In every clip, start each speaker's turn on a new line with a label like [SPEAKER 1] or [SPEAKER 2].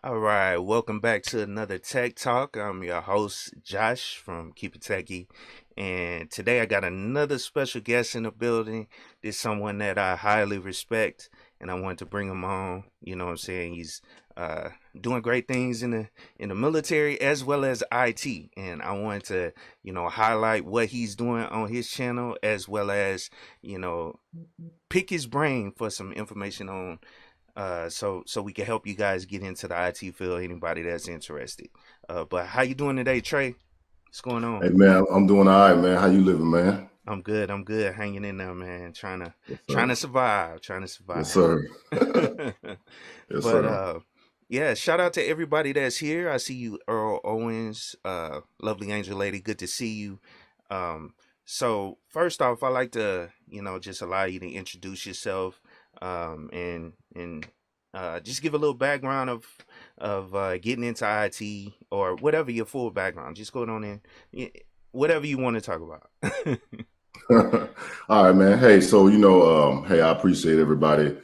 [SPEAKER 1] All right, welcome back to another Tech Talk. I'm your host, Josh from Keepittechie, and today I got another special guest in the building. This is someone that I highly respect, and I wanted to bring him on. You know what I'm saying? He's uh, doing great things in the military as well as IT, and I wanted to, highlight what he's doing on his channel as well as, you know, pick his brain for some information on so we can help you guys get into the IT field. Anybody that's interested. But how you doing today, Trey? What's going on?
[SPEAKER 2] Hey man, I'm doing all right, man. How you living, man?
[SPEAKER 1] I'm good. I'm good. Hanging in there, man. Trying to
[SPEAKER 2] Yes,
[SPEAKER 1] trying
[SPEAKER 2] sir.
[SPEAKER 1] to survive. Trying to
[SPEAKER 2] Yes,
[SPEAKER 1] survive.
[SPEAKER 2] sir. Yes,
[SPEAKER 1] But
[SPEAKER 2] sir.
[SPEAKER 1] yeah. Shout out to everybody that's here. I see you, Earl Owens. Lovely Angel Lady. Good to see you. So first off, I like to just allow you to introduce yourself. And just give a little background of getting into IT or whatever your full background. Just go on in, whatever you want to talk about.
[SPEAKER 2] All right, man. Hey, so hey, I appreciate everybody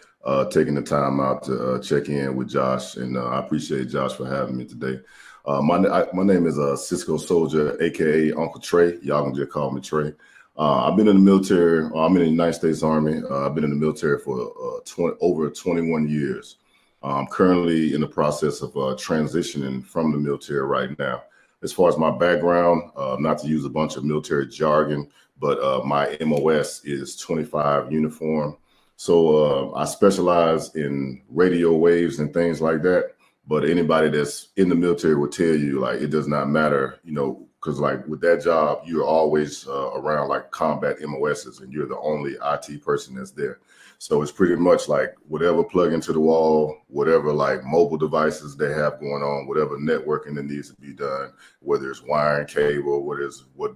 [SPEAKER 2] taking the time out to check in with Josh, and I appreciate Josh for having me today. My name is CiscoSoldier, aka Uncle Trey. Y'all can just call me Trey. I've been in the military. I'm in the United States Army. I've been in the military for over 21 years. I'm currently in the process of transitioning from the military right now. As far as my background, not to use a bunch of military jargon, but my MOS is 25 uniform. So I specialize in radio waves and things like that. But anybody that's in the military will tell you, like, it does not matter, because like with that job, you're always around like combat MOSs, and you're the only IT person that's there. So it's pretty much like whatever plug into the wall, whatever like mobile devices they have going on, whatever networking that needs to be done, whether it's wiring cable,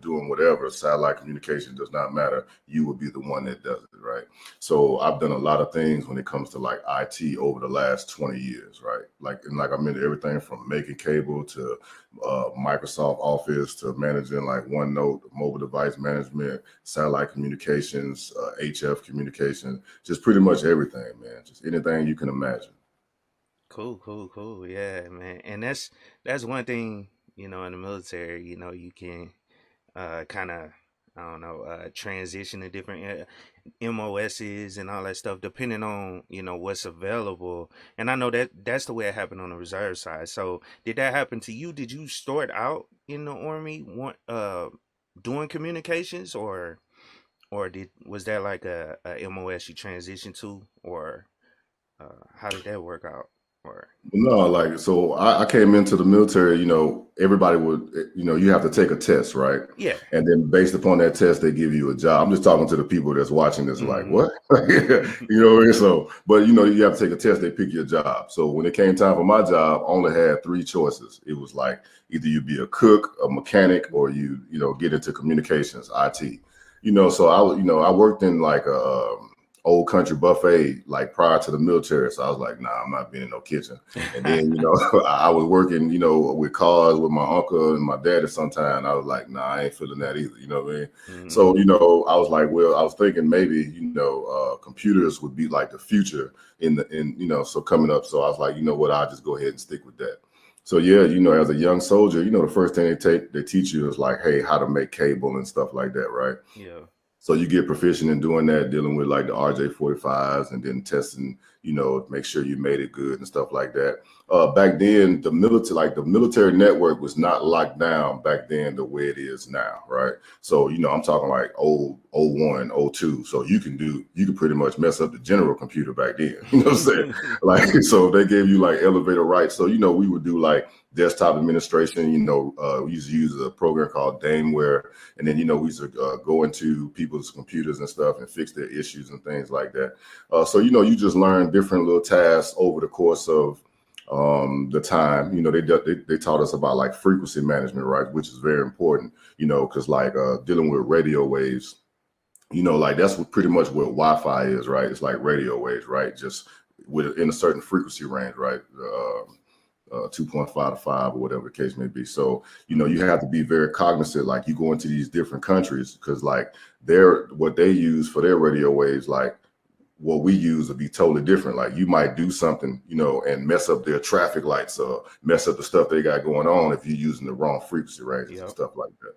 [SPEAKER 2] doing whatever, satellite communication does not matter. You will be the one that does it, right? So I've done a lot of things when it comes to like IT over the last 20 years, right? Like I'm into everything from making cable to Microsoft Office to managing like OneNote, mobile device management, satellite communications, HF communication, just pretty much everything, man. Just anything you can imagine.
[SPEAKER 1] Cool, cool, cool. Yeah, man. And that's one thing, in the military, you can kind of, I don't know, transition to different MOSs and all that stuff depending on, what's available. And I know that that's the way it happened on the reserve side. So did that happen to you? Did you start out in the army doing communications, or did was that like a MOS you transitioned to, or how did that work out? Or
[SPEAKER 2] No, like, so I came into the military, everybody would, you have to take a test, right?
[SPEAKER 1] yeah.
[SPEAKER 2] And then based upon that test, they give you a job. I'm just talking to the people that's watching this, like,
[SPEAKER 1] Mm-hmm.
[SPEAKER 2] what? So, but you have to take a test, they pick your job. So when it came time for my job, I only had three choices. It was like either you be a cook, a mechanic, or get into communications, IT. So I worked in like a old country buffet like prior to the military. So I was like, nah, I'm not being in no kitchen. And then, I was working, with cars with my uncle and my daddy sometime. I was like, nah, I ain't feeling that either. You know what I mean?
[SPEAKER 1] Mm-hmm.
[SPEAKER 2] So, I was like, well, I was thinking maybe, computers would be like the future so coming up. So I was like, you know what, I'll just go ahead and stick with that. So yeah, as a young soldier, the first thing they teach you is like, hey, how to make cable and stuff like that, right?
[SPEAKER 1] Yeah.
[SPEAKER 2] So you get proficient in doing that, dealing with like the RJ45s and then testing, make sure you made it good and stuff like that. Back then, the military network was not locked down back then the way it is now, right? So, I'm talking like oh 01, oh 02. So you can pretty much mess up the general computer back then. You know what I'm saying? Like, so they gave you like elevator rights. So, we would do like desktop administration, we used to use a program called Dameware, and then, we used to go into people's computers and stuff and fix their issues and things like that. So, you just learn different little tasks over the course of the time. They taught us about like frequency management, right? Which is very important, because like dealing with radio waves, like that's pretty much what Wi-Fi is, right? It's like radio waves, right? Just in a certain frequency range, right? 2.5 to 5 or whatever the case may be. So, you have to be very cognizant, like you go into these different countries because like what they use for their radio waves, like what we use will be totally different. Like you might do something, you know, and mess up their traffic lights or mess up the stuff they got going on if you're using the wrong frequency ranges and
[SPEAKER 1] Yep.
[SPEAKER 2] stuff like that.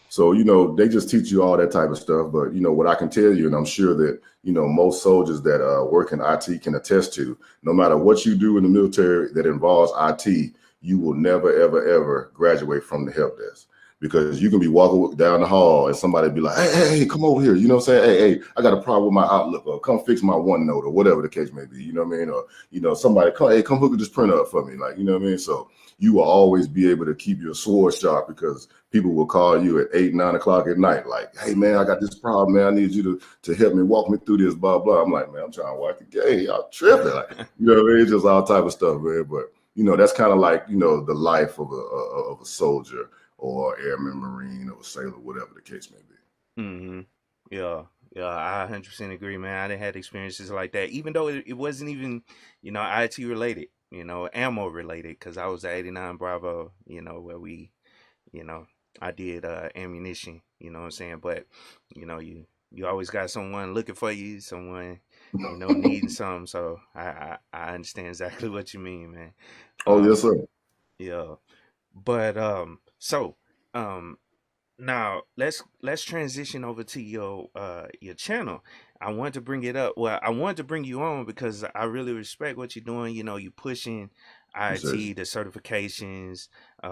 [SPEAKER 2] So, you know, they just teach you all that type of stuff. But, you know, what I can tell you, and I'm sure that, you know, most soldiers that work in IT can attest to, no matter what you do in the military that involves IT, you will never, ever, ever graduate from the help desk. Because you can be walking down the hall and somebody be like, hey, come over here. You know what I'm saying? Hey, I got a problem with my Outlook, or come fix my OneNote, or whatever the case may be. You know what I mean? Or, you know, somebody, come hook this printer up for me. Like, you know what I mean? So you will always be able to keep your sword sharp, because people will call you at 8, 9 o'clock at night. Like, hey, man, I got this problem, man. I need you to help me, walk me through this, blah, blah. I'm like, man, I'm trying to watch the game. Y'all tripping. Like, you know what I mean? It's just all type of stuff, man. But, you know, that's kind of like, you know, the life of a soldier, or airman, marine, or sailor, whatever the case may be.
[SPEAKER 1] Mm-hmm. Yeah. Yeah, I 100% agree, man. I done had experiences like that, even though it wasn't even, you know, IT related, you know, ammo related, because I was at 89 Bravo, you know, where we, you know, I did ammunition, you know what I'm saying? But, you know, you always got someone looking for you, someone, you know, needing something. So I understand exactly what you mean, man.
[SPEAKER 2] Oh, yes,
[SPEAKER 1] Um,
[SPEAKER 2] sir.
[SPEAKER 1] yeah. But so um now let's transition over to your channel. I want to bring it up. Well, I wanted to bring you on because I really respect what you're doing. You know, you pushing
[SPEAKER 2] Appreciate you.
[SPEAKER 1] IT, the certifications,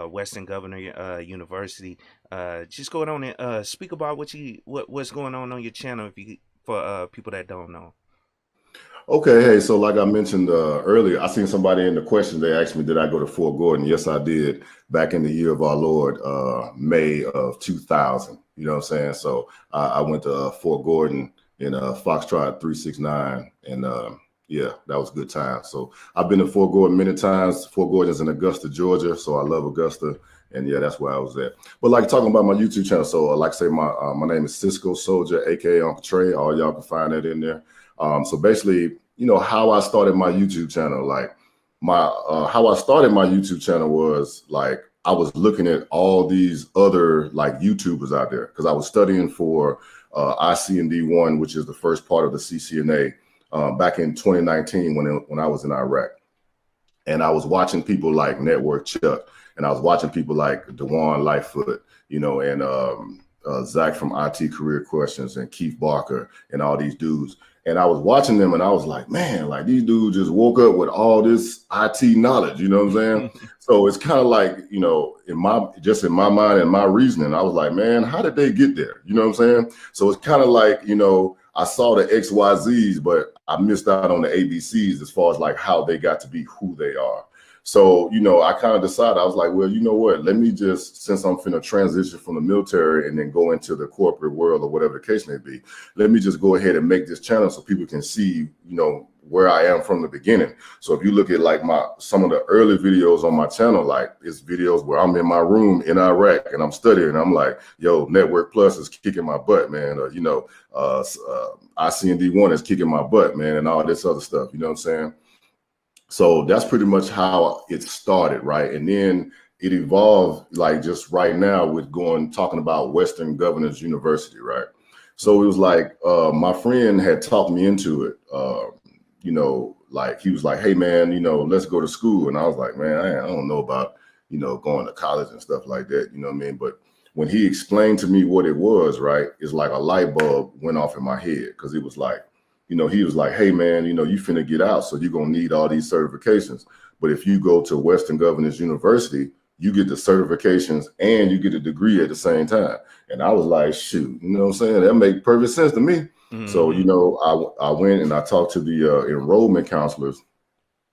[SPEAKER 1] Western Governor University. Just go on and speak about what's going on your channel, if you for people that don't know.
[SPEAKER 2] Okay, hey, so like I mentioned earlier, I seen somebody in the question, they asked me, did I go to Fort Gordon? Yes, I did, back in the year of our Lord, May of 2000. You know what I'm saying? So I went to Fort Gordon in Foxtrot 369, and yeah, that was a good time. So I've been to Fort Gordon many times. Fort Gordon is in Augusta, Georgia, so I love Augusta, and yeah, that's where I was at. But like talking about my YouTube channel, so like I say, my name is CiscoSoldier, aka Uncle Trey. All y'all can find that in there. So basically, you know, how I started my YouTube channel, like how I started my YouTube channel was like, I was looking at all these other like YouTubers out there, because I was studying for ICND1, which is the first part of the CCNA, back in 2019 when I was in Iraq. And I was watching people like Network Chuck, and I was watching people like Dewan Lightfoot, you know, and Zach from IT Career Questions, and Keith Barker, and all these dudes. And I was watching them, and I was like, man, like these dudes just woke up with all this IT knowledge, you know what I'm saying? So it's kind of like, you know, in my mind and my reasoning, I was like, man, how did they get there? You know what I'm saying? So it's kind of like, you know, I saw the XYZs, but I missed out on the ABCs as far as like how they got to be who they are. So, you know, I kind of decided, I was like, well, you know what, let me just, since I'm finna transition from the military and then go into the corporate world or whatever the case may be, let me just go ahead and make this channel so people can see, you know, where I am from the beginning. So if you look at like some of the early videos on my channel, like it's videos where I'm in my room in Iraq and I'm studying. I'm like, yo, Network Plus is kicking my butt, man. Or, you know, ICND1 is kicking my butt, man, and all this other stuff. You know what I'm saying? So that's pretty much how it started, right? And then it evolved, like just right now with talking about Western Governors University, right? So it was like my friend had talked me into it. You know, like he was like, hey man, you know, let's go to school. And I was like, man, I don't know about, you know, going to college and stuff like that, you know what I mean? But when he explained to me what it was, right, it's like a light bulb went off in my head, because it was like, you know, he was like, hey man, you know, you finna get out, so you're gonna need all these certifications. But if you go to Western Governors University, you get the certifications and you get a degree at the same time. And I was like, shoot, you know what I'm saying? That makes perfect sense to me. So, you
[SPEAKER 1] Mm-hmm.
[SPEAKER 2] know, I went and I talked to the enrollment counselors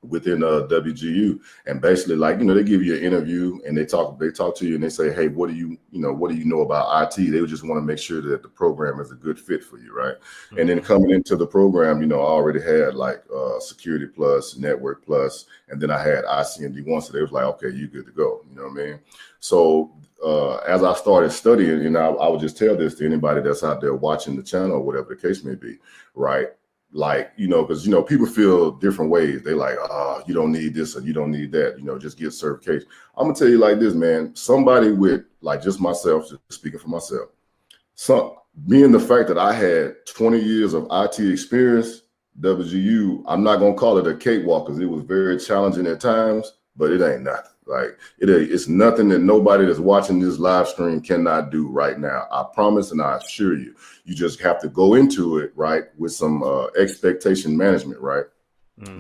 [SPEAKER 2] within WGU, and basically, like, you know, they give you an interview and they talk to you and they say, hey, what do you know about IT? They would just want to make sure that the program is a good fit for you, right? And then
[SPEAKER 1] Mm-hmm.
[SPEAKER 2] coming into the program, you know, I already had like Security Plus, Network Plus, and then I had ICND1, so they was like, okay, you good to go, you know what I mean? So as I started studying, you know, I would just tell this to anybody that's out there watching the channel, or whatever the case may be, right? Like, you know, because, you know, people feel different ways. They like, oh, you don't need this or you don't need that, you know, just get certification. I'm gonna tell you like this, man. Somebody with, like, just myself, just speaking for myself, being the fact that I had 20 years of IT experience, WGU, I'm not gonna call it a cakewalk because it was very challenging at times, but it ain't nothing. Like it's nothing that nobody that's watching this live stream cannot do right now. I promise and I assure you. You just have to go into it right with some expectation management, right?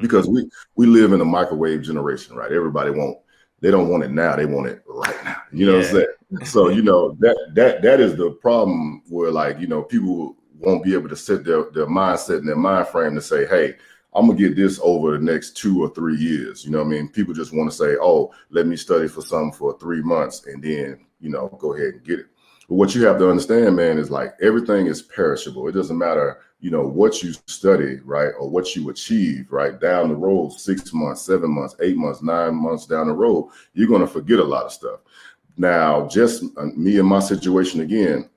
[SPEAKER 2] Because we live in a microwave generation, right? They don't want it now, they want it right now. You know what I'm saying? So that is the problem where, like, people won't be able to set their mindset and their mind frame to say, hey, I'm gonna get this over the next 2 or 3 years. You know what I mean? People just want to say, oh, let me study for something for 3 months and then, go ahead and get it. But what you have to understand, man, is like everything is perishable. It doesn't matter, what you study, right, or what you achieve, right, down the road, 6 months, 7 months, 8 months, 9 months down the road, you're going to forget a lot of stuff. Now, just me and my situation again,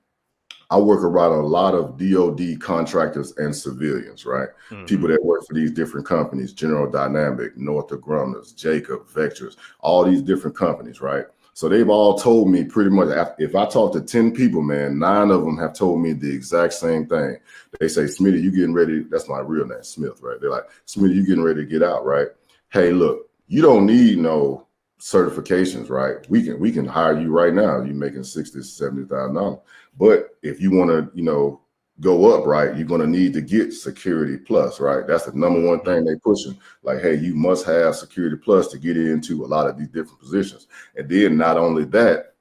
[SPEAKER 2] I work around a lot of DOD contractors and civilians, right? People that work for these different companies, General Dynamic, Northrop Grumman, Jacob, Vectors, all these different companies, right? So they've all told me pretty much, if I talk to 10 people, man, 9 of them have told me the exact same thing. They say, Smitty, you getting ready? That's my real name, Smith, right? They're like, Smitty, you getting ready to get out, right? Hey, look, you don't need no certifications, right? We can hire you right now. You're making $60,000, $70,000. But if you want to, go up, right, you're going to need to get Security Plus, right? That's the number one thing they pushing. Like, hey, you must have Security Plus to get into a lot of these different positions. And then not only that,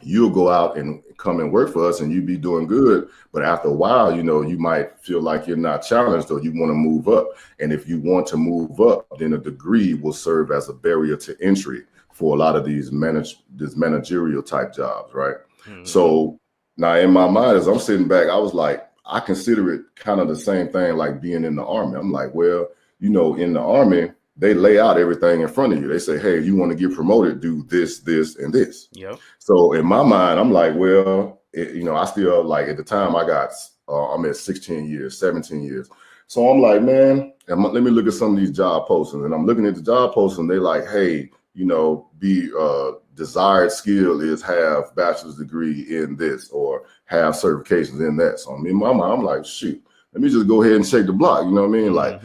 [SPEAKER 2] you'll go out and come and work for us and you be doing good. But after a while, you might feel like you're not challenged or you want to move up. And if you want to move up, then a degree will serve as a barrier to entry for a lot of these managerial type jobs, right? So now in my mind, as I'm sitting back, I was like, I consider it kind of the same thing like being in the Army. I'm like, well, in the Army, they lay out everything in front of you. They say, hey, if you want to get promoted, do this, this, and this.
[SPEAKER 1] Yep.
[SPEAKER 2] So in my mind, I'm like, well, I still, like, at the time I'm at 16 years, 17 years. So I'm like, man, let me look at some of these job postings. And I'm looking at the job postings. They're like, hey, be desired skill is have bachelor's degree in this or have certifications in that. So in my mind, I'm like, shoot, let me just go ahead and shake the block. You know what I mean? Like,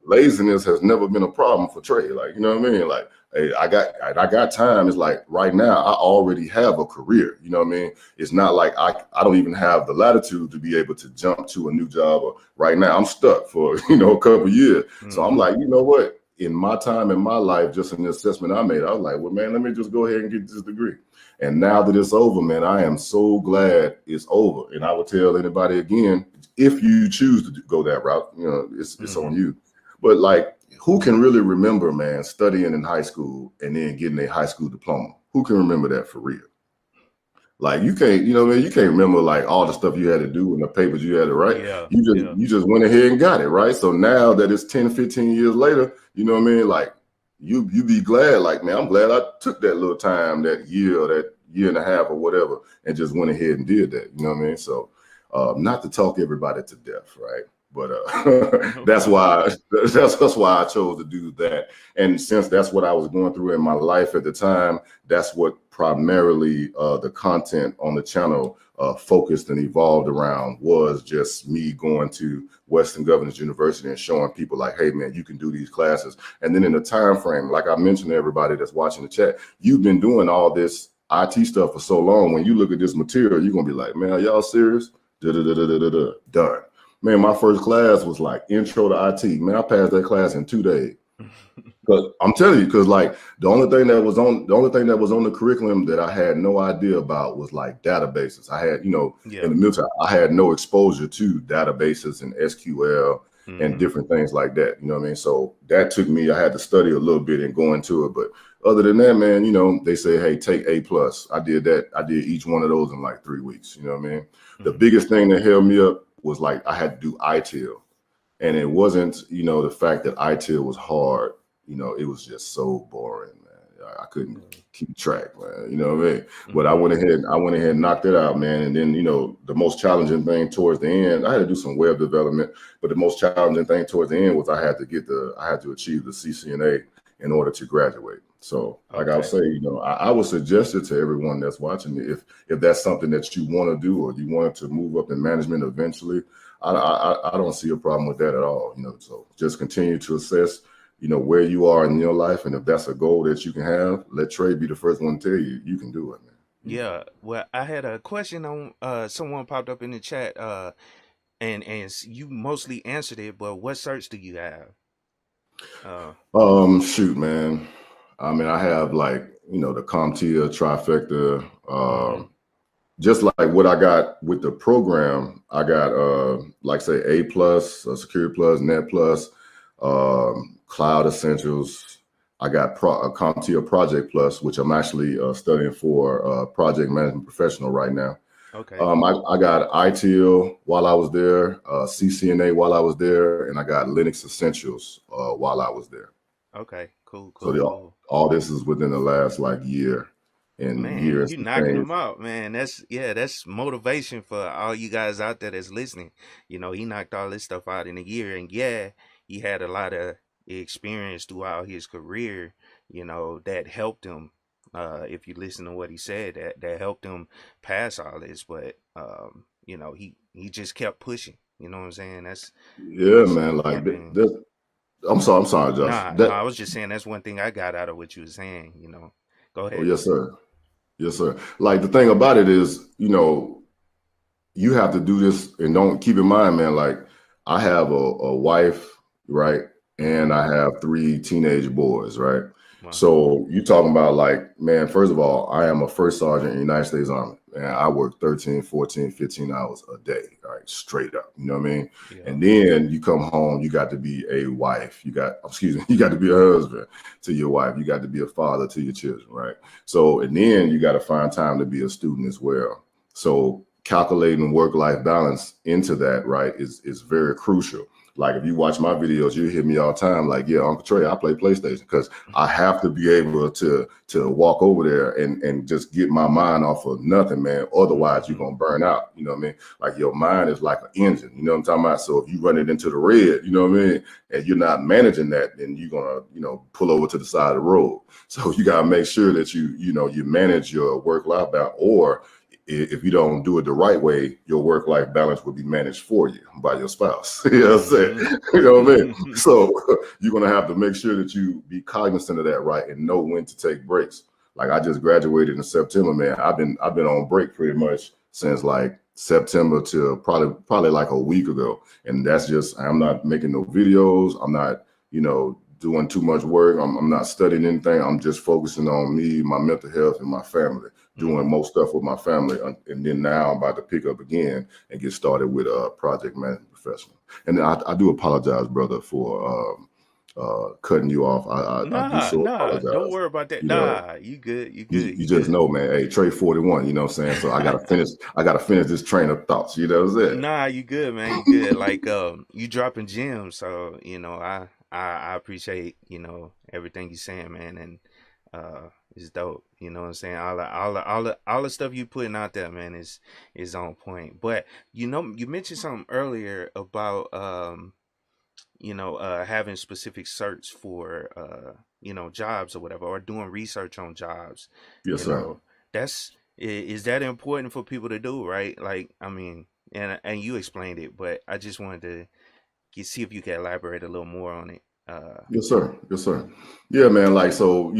[SPEAKER 2] laziness has never been a problem for Trey. Like, you know what I mean? Like, hey, I got time. It's like right now I already have a career. You know what I mean? It's not like I don't even have the latitude to be able to jump to a new job. Or right now I'm stuck for, a couple of years. So I'm like, you know what? In my time in my life, just in the assessment I made, I was like, well, man, let me just go ahead and get this degree. And now that it's over, man, I am so glad it's over. And I would tell anybody again, if you choose to go that route, it's on you. But like, who can really remember, man, studying in high school and then getting a high school diploma? Who can remember that for real? Like, you can't, you can't remember like all the stuff you had to do and the papers you had to write.
[SPEAKER 1] Yeah.
[SPEAKER 2] You just went ahead and got it, right? So now that it's 10, 15 years later, you know what I mean? Like, you be glad, like, man, I'm glad I took that little time, that year or that year and a half or whatever, and just went ahead and did that. You know what I mean? So not to talk everybody to death, right? But that's why I chose to do that. And since that's what I was going through in my life at the time, that's what primarily the content on the channel focused and evolved around, was just me going to Western Governors University and showing people like, hey, man, you can do these classes. And then in the time frame, like I mentioned to everybody that's watching the chat, you've been doing all this IT stuff for so long. When you look at this material, you're going to be like, man, are y'all serious? Done. Man, my first class was like Intro to IT. Man, I passed that class in 2 days. Because I'm telling you, because like the only thing that was on the curriculum that I had no idea about was like databases. I had, in the military, I had no exposure to databases and SQL and different things like that. You know what I mean? So that took me, I had to study a little bit and go into it. But other than that, man, they say, hey, take A+. I did that. I did each one of those in like 3 weeks. You know what I mean? The biggest thing that held me up was like I had to do ITIL. And it wasn't, the fact that ITIL was hard. It was just so boring, man. I couldn't keep track, man. You know what I mean? But I went ahead and knocked it out, man. And then, the most challenging thing towards the end, I had to do some web development, but the most challenging thing towards the end was I had to achieve the CCNA in order to graduate. So, like I would
[SPEAKER 1] Okay.
[SPEAKER 2] say, I would suggest it to everyone that's watching it. If that's something that you want to do, or you want to move up in management eventually, I don't see a problem with that at all. So just continue to assess, where you are in your life, and if that's a goal that you can have, let Trey be the first one to tell you you can do it, man.
[SPEAKER 1] Yeah. Well, I had a question on someone popped up in the chat and you mostly answered it, but what certs do you have?
[SPEAKER 2] Shoot, man. I mean, I have like the CompTIA trifecta.
[SPEAKER 1] Mhm.
[SPEAKER 2] Just like what I got with the program, I got like say A plus, Security Plus, Net Plus, Cloud Essentials. I got a CompTIA Project Plus, which I'm actually studying for project management professional right now.
[SPEAKER 1] Okay.
[SPEAKER 2] I got ITIL while I was there, CCNA while I was there, and I got Linux Essentials while I was there.
[SPEAKER 1] Okay. Cool,
[SPEAKER 2] So
[SPEAKER 1] cool, cool.
[SPEAKER 2] all this is within the last like year and
[SPEAKER 1] Man,
[SPEAKER 2] years
[SPEAKER 1] you
[SPEAKER 2] and
[SPEAKER 1] knocking
[SPEAKER 2] change.
[SPEAKER 1] them out, man. That's motivation for all you guys out there that's listening. He knocked all this stuff out in a year, and yeah, he had a lot of experience throughout his career. That helped him. If you listen to what he said, that helped him pass all this. But he just kept pushing. You know what I'm saying?
[SPEAKER 2] Yeah,
[SPEAKER 1] That's
[SPEAKER 2] man. Like
[SPEAKER 1] one thing.
[SPEAKER 2] this. I'm sorry, Josh.
[SPEAKER 1] Nah, no, I was just saying that's one thing I got out of what you were saying. Go
[SPEAKER 2] Oh,
[SPEAKER 1] ahead.
[SPEAKER 2] yes, sir. Yes, sir. Like the thing about it is, you have to do this, and don't keep in mind, man. Like I have a wife, right,
[SPEAKER 1] Mm-hmm.
[SPEAKER 2] and I have 3 teenage boys, right.
[SPEAKER 1] Wow.
[SPEAKER 2] So you talking about like, man. First of all, I am a first sergeant in the United States Army, and I work 13, 14, 15 hours a day, right, straight up. You know what I mean?
[SPEAKER 1] Yeah.
[SPEAKER 2] And then you come home, you got to be a wife. Excuse me, you got to be a husband to your wife. You got to be a father to your children, right? So, and then you got to find time to be a student as well. So calculating work-life balance into that, right, is very crucial. Like if you watch my videos, you hear me all the time, like, yeah, Uncle Trey, I play PlayStation because I have to be able to walk over there and just get my mind off of nothing, man. Otherwise, you're
[SPEAKER 1] Mm-hmm.
[SPEAKER 2] gonna burn out. You know what I mean? Like your mind is like an engine. You know what I'm talking about? So if you run it into the red, you know what I mean, and you're not managing that, then you're gonna pull over to the side of the road. So you gotta make sure that you manage your work-life balance, or if you don't do it the right way, your work-life balance will be managed for you by your spouse. You know what I'm saying? You know what I mean?
[SPEAKER 1] Mm-hmm.
[SPEAKER 2] So you're gonna have to make sure that you be cognizant of that, right, and know when to take breaks. Like I just graduated in September, man. I've been on break pretty much since like September to probably like a week ago, and that's just I'm not making no videos. I'm not doing too much work. I'm not studying anything. I'm just focusing on me, my mental health, and my family, doing
[SPEAKER 1] Mm-hmm.
[SPEAKER 2] most stuff with my family. And then now I'm about to pick up again and get started with a project management professional. And I do apologize, brother, for cutting you off. I do
[SPEAKER 1] Nah,
[SPEAKER 2] so
[SPEAKER 1] nah, don't
[SPEAKER 2] apologize.
[SPEAKER 1] worry about that.
[SPEAKER 2] You know,
[SPEAKER 1] Nah, you good, you good,
[SPEAKER 2] you
[SPEAKER 1] you
[SPEAKER 2] just
[SPEAKER 1] good.
[SPEAKER 2] know, man. Hey, Trey 41. You know what I'm saying? So I gotta finish this train of thoughts. You know what I'm
[SPEAKER 1] Nah, you good, man. You good. Like you dropping gems, so I appreciate everything you saying, man, and it's dope. You know what I'm saying? All the stuff you putting out there, man, is on point. But you mentioned something earlier about having specific search for jobs or whatever, or doing research on jobs.
[SPEAKER 2] Yes,
[SPEAKER 1] You
[SPEAKER 2] sir.
[SPEAKER 1] know, is that important for people to do, right? Like, I mean, and you explained it, but I just wanted to see if you could elaborate a little more on it.
[SPEAKER 2] Yes, sir. Yes, sir. Yeah, man. Like, so,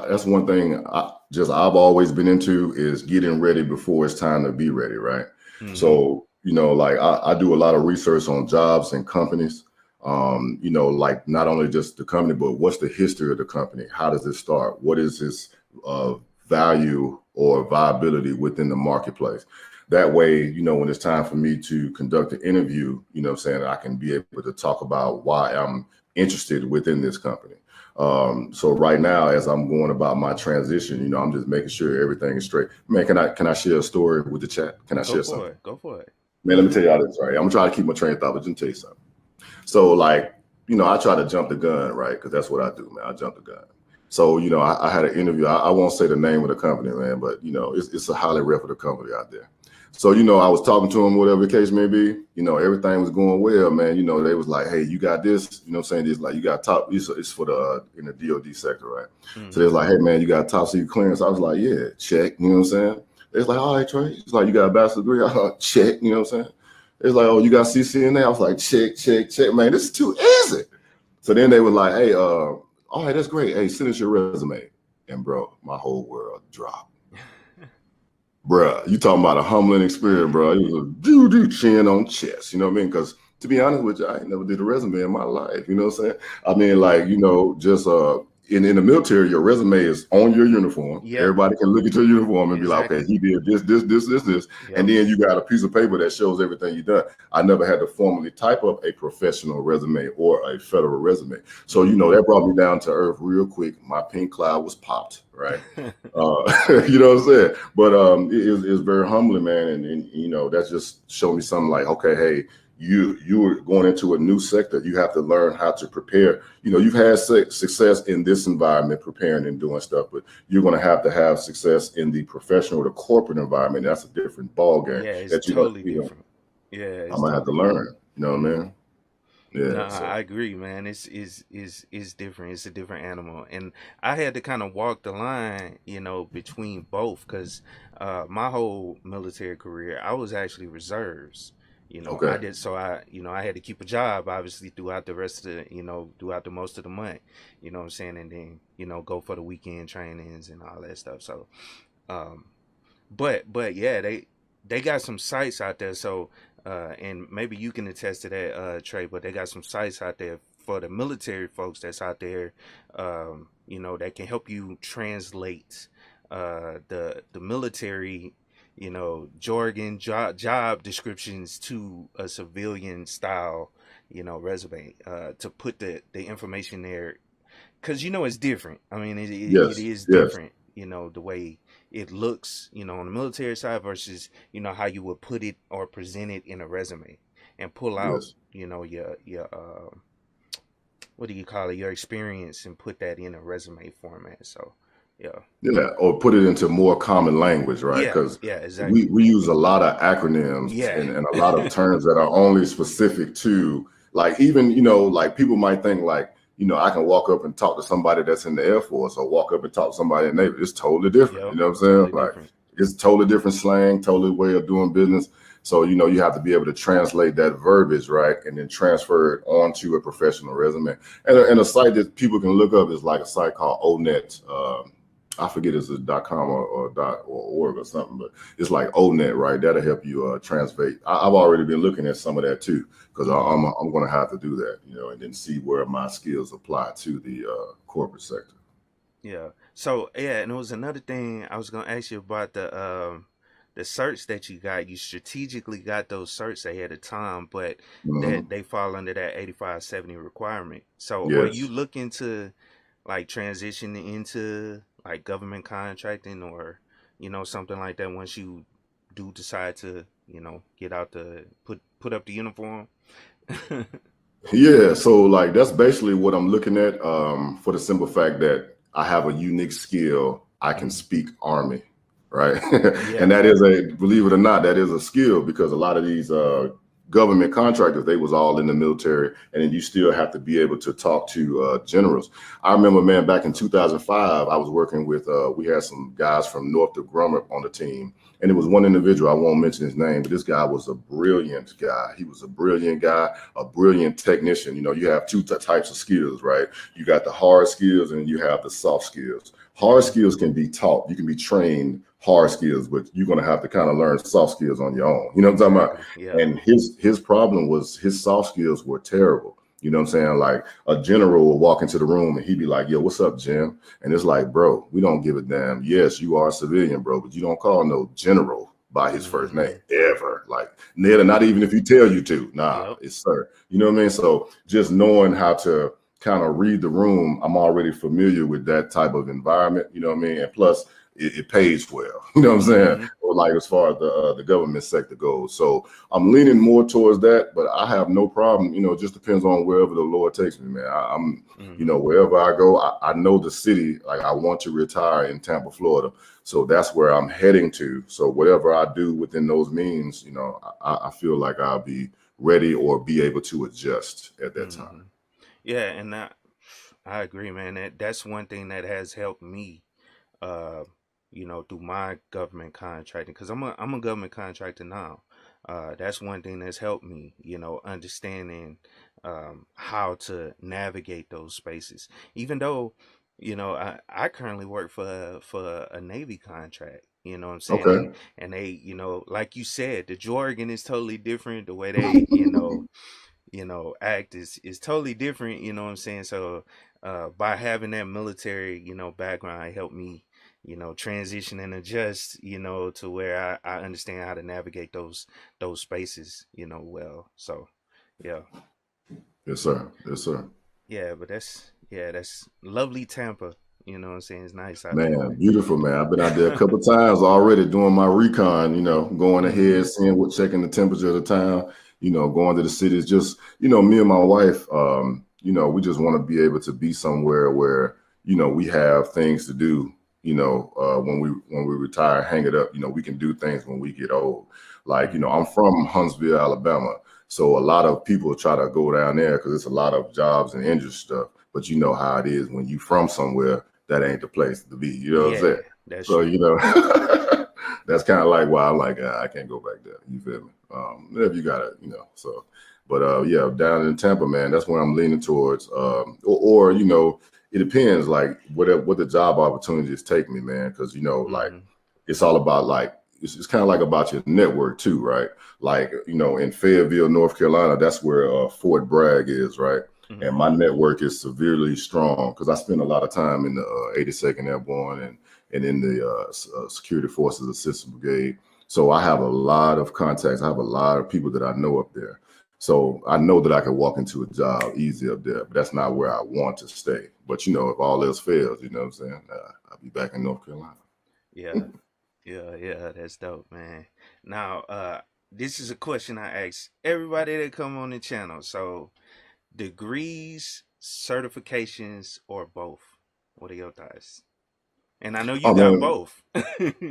[SPEAKER 2] that's one thing I've always been into is getting ready before it's time to be ready. Right.
[SPEAKER 1] Mm-hmm.
[SPEAKER 2] So, like I do a lot of research on jobs and companies. Like not only just the company, but what's the history of the company? How does it start? What is its value or viability within the marketplace? That way, when it's time for me to conduct an interview, I'm saying, I can be able to talk about why I'm interested within this company. So right now, as I'm going about my transition, I'm just making sure everything is straight. Man, can I share a story with the chat? Can I
[SPEAKER 1] Go
[SPEAKER 2] share
[SPEAKER 1] for
[SPEAKER 2] something?
[SPEAKER 1] it. Go for it.
[SPEAKER 2] Man, let me tell y'all this, right? I'm gonna try to keep my train of thought, but let me tell you something. So like, I try to jump the gun, right? Because that's what I do, man. I jump the gun. So, I had an interview. I won't say the name of the company, man, but it's a highly reputable company out there. So, I was talking to them, whatever the case may be, everything was going well, man. They was like, hey, you got this, what I'm saying? It's like, you got top, it's for the, in the DOD sector, right? So they was like, hey, man, you got top secret clearance. I was like, yeah, check, you know what I'm saying? It's like, all right, Trey. It's like, you got a bachelor's degree. I was like, check, you know what I'm saying? It's like, oh, you got CCNA? I was like, check, check, check, man, this is too easy. So then they were like, hey, all right, that's great. Hey, send us your resume. And bro, my whole world dropped. Bruh, you talking about a humbling experience, bro. It was a doo-doo chin on chest, you know what I mean? Because to be honest with you, I ain't never did a resume in my life, you know what I'm saying? I mean, like, just in the military, your resume is on your uniform.
[SPEAKER 1] Yep.
[SPEAKER 2] Everybody can look at your uniform and
[SPEAKER 1] Exactly.
[SPEAKER 2] be like, okay, he did this.
[SPEAKER 1] Yep.
[SPEAKER 2] And then you got a piece of paper that shows everything you've done. I never had to formally type up a professional resume or a federal resume. So, that brought me down to earth real quick. My pink cloud was popped, right? You know what I'm saying? But it's very humbling, man. And that just showed me something like, okay, hey, you were going into a new sector. You have to learn how to prepare. You've had success in this environment, preparing and doing stuff, but you're going to have success in the professional or the corporate environment. That's a different ball game.
[SPEAKER 1] Yeah, it's totally different. Yeah,
[SPEAKER 2] I'm gonna have to learn. You know what I mean? Yeah.
[SPEAKER 1] No, I agree, man. It's different. It's a different animal, and I had to kind of walk the line, between both, because my whole military career, I was actually reserves.
[SPEAKER 2] Okay.
[SPEAKER 1] I did so. I had to keep a job, obviously, throughout the rest of throughout the most of the month. You know what I'm saying, and then go for the weekend trainings and all that stuff. So, but yeah, they got some sites out there. So, and maybe you can attest to that, Trey. But they got some sites out there for the military folks that's out there. That can help you translate the military, jargon, job descriptions to a civilian style, resume, to put the information there, because it's different. I mean, it is different, the way it looks, on the military side versus how you would put it or present it in a resume, and pull out your what do you call it, your experience, and put that in a resume format. So yeah,
[SPEAKER 2] or put it into more common language, right? Because
[SPEAKER 1] exactly.
[SPEAKER 2] we use a lot of acronyms and a lot of terms that are only specific to, like, even like, people might think like, I can walk up and talk to somebody that's in the Air Force, or walk up and talk to somebody in the Navy. It's totally different. You know what I'm saying?
[SPEAKER 1] Totally
[SPEAKER 2] like
[SPEAKER 1] different.
[SPEAKER 2] It's totally different slang, totally way of doing business. So, you have to be able to translate that verbiage, right? And then transfer it onto a professional resume. And a site that people can look up is like a site called ONET. I forget it's a .com or .org or something, but it's like ONET, right? That'll help you translate. I've already been looking at some of that too, because I'm going to have to do that, and then see where my skills apply to the corporate sector.
[SPEAKER 1] Yeah. So and it was another thing I was going to ask you about, the certs that you got. You strategically got those certs ahead of time, but that they fall under that 8570 requirement. So are you looking to like transition into like government contracting, or something like that, once you do decide to get out the put up the uniform?
[SPEAKER 2] Yeah, so like that's basically what I'm looking at, for the simple fact that I have a unique skill. I can speak Army, right? And that is believe it or not, that is a skill, because a lot of these government contractors, they was all in the military, and then you still have to be able to talk to generals. I remember, man, back in 2005, I was working with, we had some guys from Northrop Grumman on the team, and it was one individual, I won't mention his name, but this guy was a brilliant guy. He was a brilliant guy, a brilliant technician. You have two types of skills, right? You got the hard skills and you have the soft skills. Hard skills can be taught. You can be trained hard skills, but you're going to have to kind of learn soft skills on your own. You know what I'm talking about?
[SPEAKER 1] Yeah.
[SPEAKER 2] And his problem was his soft skills were terrible. You know what I'm saying? Like, a general will walk into the room and he'd be like, yo, what's up, Jim? And it's like, bro, we don't give a damn. Yes, you are a civilian, bro, but you don't call no general by his first name ever. Like, not even if you tell you to. Nah, it's sir. You know what I mean? So just knowing how to kind of read the room, I'm already familiar with that type of environment. You know what I mean? And plus, it pays well. You know what I'm saying?
[SPEAKER 1] Mm-hmm.
[SPEAKER 2] Or like as far as the government sector goes. So I'm leaning more towards that, but I have no problem. You know, it just depends on wherever the Lord takes me, man. I'm you
[SPEAKER 1] Mm-hmm.
[SPEAKER 2] know, wherever I go, I know the city. Like I want to retire in Tampa, Florida. So that's where I'm heading to. So whatever I do within those means, you know, I feel like I'll be ready or be able to adjust at that time.
[SPEAKER 1] Mm-hmm. Yeah, and I agree, man. That's one thing that has helped me, uh, through my government contracting, because I'm a government contractor now. That's one thing that's helped me, understanding how to navigate those spaces. Even though, I currently work for a Navy contract. You know what I'm saying? And
[SPEAKER 2] Okay.
[SPEAKER 1] and they, like you said, the jargon is totally different. The way they act is totally different, you know what I'm saying? So by having that military, background, it helped me, transition and adjust, to where I understand how to navigate those spaces, well. So yeah.
[SPEAKER 2] Yes, sir. Yes, sir.
[SPEAKER 1] Yeah, but that's lovely Tampa, you know what I'm saying? It's nice out there.
[SPEAKER 2] Man, beautiful, man. I've been out there a couple of times already doing my recon, you know, going
[SPEAKER 1] Mm-hmm.
[SPEAKER 2] ahead, seeing what, checking the temperature of the town, you know, going to the cities. Just, you know, me and my wife, you know, we just want to be able to be somewhere where, you know, we have things to do, you know, when we retire, hang it up, you know, we can do things when we get old. Like, you know,
[SPEAKER 1] Mm-hmm.
[SPEAKER 2] I'm from Huntsville, Alabama. So a lot of people try to go down there because it's a lot of jobs and industry stuff. But you know how it is when you from somewhere that ain't the place to be. You know what I'm
[SPEAKER 1] Yeah,
[SPEAKER 2] saying?
[SPEAKER 1] that's
[SPEAKER 2] So, you
[SPEAKER 1] true.
[SPEAKER 2] know, that's kind of like why I'm like, I can't go back there. You feel me? If you got it, you know. So, but yeah, down in Tampa, man, that's where I'm leaning towards. Or you know, it depends, like what the job opportunities take me, man. Because you know, like
[SPEAKER 1] Mm-hmm.
[SPEAKER 2] it's all about like it's kind of like about your network too, right? Like you know, in Fayetteville, North Carolina, that's where Fort Bragg is, right? And my
[SPEAKER 1] Mm-hmm.
[SPEAKER 2] network is severely strong because I spend a lot of time in the 82nd Airborne and in the Security Forces Assistance Brigade. So I have a lot of contacts. I have a lot of people that I know up there. So I know that I can walk into a job easy up there, but that's not where
[SPEAKER 1] Mm-hmm.
[SPEAKER 2] I want to stay. But you know, if all else fails, you know what I'm saying? I'll be back in North Carolina.
[SPEAKER 1] Yeah. Yeah, that's dope, man. Now, this is a question I ask everybody that come on the channel. So, degrees, certifications, or both? What are your thoughts? And I know you
[SPEAKER 2] Oh
[SPEAKER 1] got
[SPEAKER 2] man,
[SPEAKER 1] both,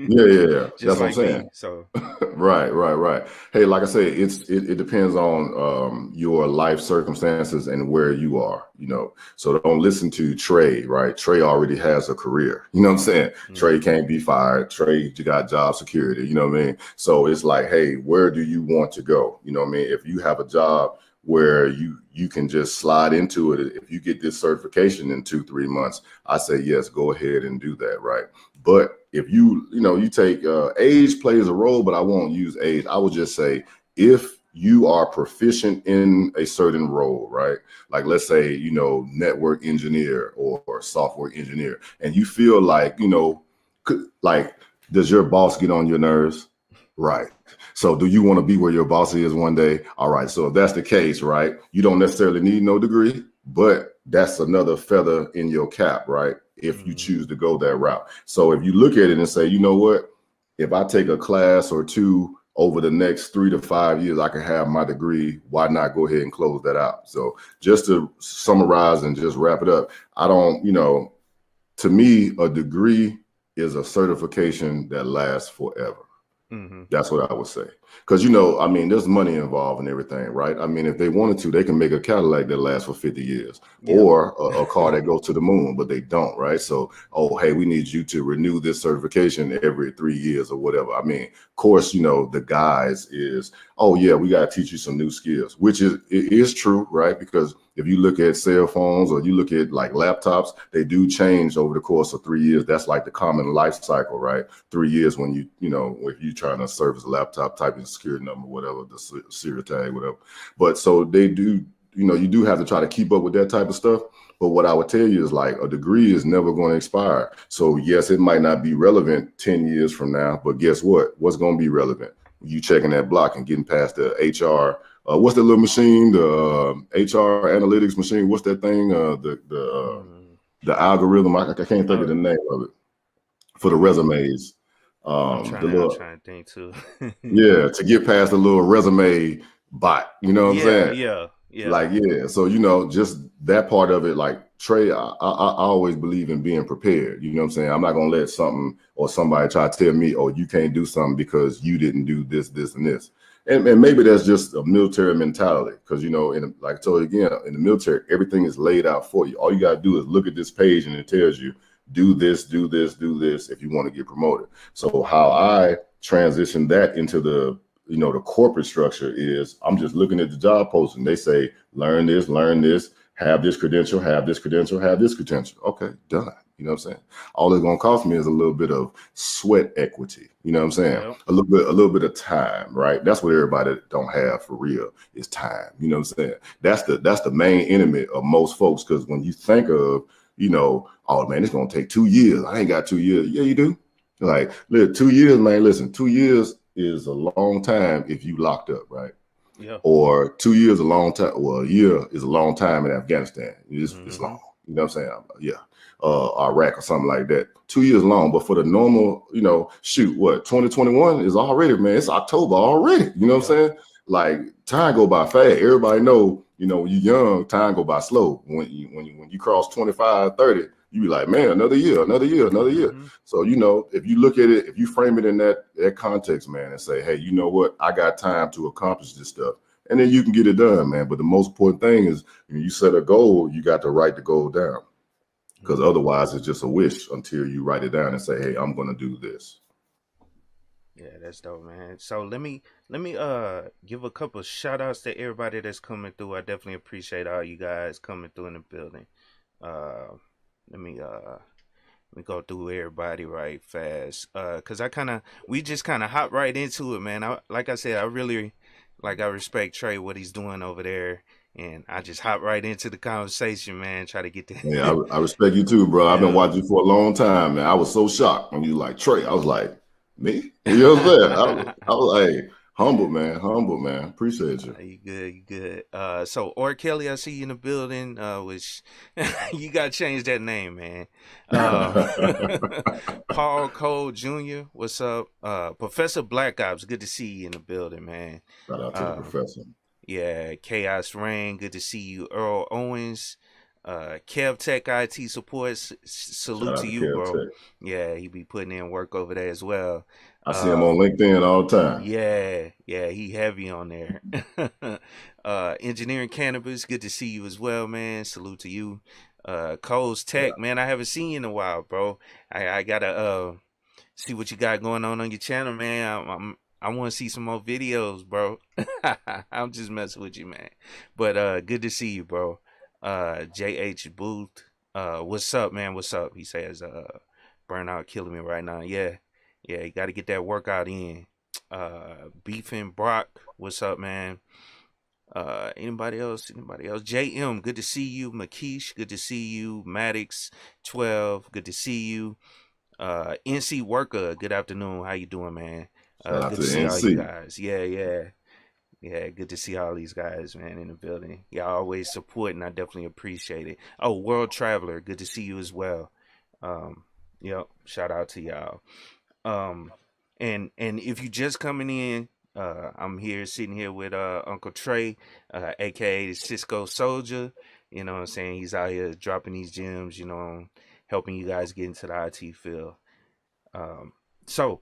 [SPEAKER 2] yeah.
[SPEAKER 1] just
[SPEAKER 2] That's what I'm
[SPEAKER 1] like
[SPEAKER 2] saying.
[SPEAKER 1] me. So,
[SPEAKER 2] Right. Hey, like I say, it depends on your life circumstances and where you are, you know. So don't listen to Trey, right? Trey already has a career. You know what I'm saying? Trey
[SPEAKER 1] mm-hmm,
[SPEAKER 2] can't be fired. Trey you got job security, you know what I mean? So it's like, hey, where do you want to go? You know what I mean? If you have a job where you can just slide into it, if you get this certification in 2-3 months, I say yes, go ahead and do that, right? But if you know, you take age plays a role, but I won't use age. I would just say if you are proficient in a certain role, right? Like let's say, you know, network engineer or software engineer, and you feel like, you know, like, does your boss get on your nerves? Right. So do you want to be where your boss is one day? All right. So if that's the case, right, you don't necessarily need no degree, but that's another feather in your cap, right? If you
[SPEAKER 1] mm-hmm,
[SPEAKER 2] choose to go that route. So if you look at it and say, you know what, if I take a class or two over the next 3 to 5 years, I can have my degree. Why not go ahead and close that out? So just to summarize and just wrap it up, I don't, you know, to me, a degree is a certification that lasts forever.
[SPEAKER 1] mm-hmm.
[SPEAKER 2] That's what I would say. Because, you know, I mean, there's money involved in everything, right? I mean, if they wanted to, they can make a Cadillac that lasts for 50 years
[SPEAKER 1] Yep.
[SPEAKER 2] or a car that goes to the moon, but they don't, right? So, oh, hey, we need you to renew this certification every 3 years or whatever. I mean, of course, you know, the guise is, oh, yeah, we got to teach you some new skills, which it is true, right? Because if you look at cell phones or you look at like laptops, they do change over the course of 3 years. That's like the common life cycle, right? 3 years when you know, if you're trying to service a laptop, type in the security number, whatever, the serial tag, whatever. But so they do, you know, you do have to try to keep up with that type of stuff. But what I would tell you is like a degree is never going to expire. So yes, it might not be relevant 10 years from now, but guess what? What's going to be relevant? You checking that block and getting past the HR. What's that little machine? The HR analytics machine. What's that thing?
[SPEAKER 1] Mm-hmm.
[SPEAKER 2] The algorithm. I can't think of
[SPEAKER 1] Oh,
[SPEAKER 2] the name of it. for the
[SPEAKER 1] Mm,
[SPEAKER 2] resumes. The
[SPEAKER 1] I'm
[SPEAKER 2] little,
[SPEAKER 1] trying to think too.
[SPEAKER 2] yeah, to get past the little resume bot. You know what I'm
[SPEAKER 1] Yeah,
[SPEAKER 2] saying?
[SPEAKER 1] yeah, yeah.
[SPEAKER 2] Like, yeah. So, just that part of it, like Trey, I always believe in being prepared. You know what I'm saying? I'm not going to let something or somebody try to tell me, oh, you can't do something because you didn't do this, this, and this. And maybe that's just a military mentality because, like I told you again, in the military, everything is laid out for you. All you got to do is look at this page and it tells you, do this, do this, do this if you want to get promoted. So how I transition that into the corporate structure is I'm just looking at the job posting. They say, learn this, have this credential, have this credential, have this credential. Okay, done. You know what I'm saying? All it's gonna cost me is a little bit of sweat equity. You know what I'm saying?
[SPEAKER 1] Yep.
[SPEAKER 2] A little bit of time, right? That's what everybody don't have for real is time. You know what I'm saying? That's the main enemy of most folks because when you think of, oh man, it's gonna take 2 years. I ain't got 2 years. Yeah, you do. Like, look, 2 years, man. Listen, 2 years is a long time if you locked up, right?
[SPEAKER 1] Yeah.
[SPEAKER 2] Or 2 years a long time. Well, a year is a long time in Afghanistan. It's
[SPEAKER 1] Mm-hmm.
[SPEAKER 2] long. You know what I'm saying? Yeah. Iraq or something like that. 2 years long, but for the normal, shoot, what 2021 is already, man. It's October already. You know what
[SPEAKER 1] Yeah.
[SPEAKER 2] I'm saying? Like time go by fast. Everybody know, when you're young, time go by slow. When you cross 25, 30, you be like, man, another year, another year, another year.
[SPEAKER 1] Mm-hmm.
[SPEAKER 2] So, if you look at it, if you frame it in that context, man, and say, hey, you know what? I got time to accomplish this stuff. And then you can get it done, man. But the most important thing is when you set a goal, you got to write the goal down. Because
[SPEAKER 1] Mm-hmm.
[SPEAKER 2] otherwise it's just a wish until you write it down and say, hey, I'm going to do this.
[SPEAKER 1] Yeah, that's dope, man. So let me give a couple shout outs to everybody that's coming through. I definitely appreciate all you guys coming through in the building. Uh let me go through everybody right fast. Cause we just kinda hop right into it, man. Like I said, I respect Trey what he's doing over there. And I just hop right into the conversation, man. Try to get
[SPEAKER 2] Yeah,
[SPEAKER 1] the
[SPEAKER 2] I respect you too, bro. I've been
[SPEAKER 1] yeah.
[SPEAKER 2] watching you for a long time, man. I was so shocked when you like Trey. I was like, me? You know what I'm saying? I was like, humble, man. Humble, man. Appreciate you.
[SPEAKER 1] You good, you good. So Or Kelly, I see you in the building. Which you got to change that name, man. Uh, Paul Cole Jr., what's up? Professor Black Ops, good to see you in the building, man.
[SPEAKER 2] Shout out to the
[SPEAKER 1] Uh,
[SPEAKER 2] professor.
[SPEAKER 1] yeah, Chaos Rain, good to see you. Earl Owens, Kev Tech IT support,
[SPEAKER 2] Shout
[SPEAKER 1] salute to
[SPEAKER 2] out to
[SPEAKER 1] you,
[SPEAKER 2] Kev
[SPEAKER 1] bro.
[SPEAKER 2] Tech.
[SPEAKER 1] Yeah, he be putting in work over there as well.
[SPEAKER 2] I see him on LinkedIn all the time.
[SPEAKER 1] Yeah, yeah, he heavy on there. Engineering Cannabis, good to see you as well, man. Salute to you. Cole's Tech, man, I haven't seen you in a while, bro. I gotta see what you got going on your channel, man. I want to see some more videos, bro. I'm just messing with you, man. But good to see you, bro. JH Booth, what's up, man? What's up? He says, burnout killing me right now. Yeah, yeah, you got to get that workout in. Beefing Brock, what's up, man? Anybody else? Anybody else? JM, good to see you. Makeish, good to see you. Maddox 12, good to see you. NC Worker, good afternoon. How you doing, man?
[SPEAKER 2] Shout out
[SPEAKER 1] Good
[SPEAKER 2] to
[SPEAKER 1] to
[SPEAKER 2] the
[SPEAKER 1] see all you
[SPEAKER 2] NC.
[SPEAKER 1] guys. Yeah, yeah. Yeah, good to see all these guys, man, in the building. Y'all always supporting. I definitely appreciate it. Oh, World Traveler, good to see you as well. Um, yep, shout out to y'all. Um, and if you just coming in, I'm here sitting here with Uncle Trey, aka the Cisco Soldier. You know what I'm saying? He's out here dropping these gems, helping you guys get into the IT field. Um, so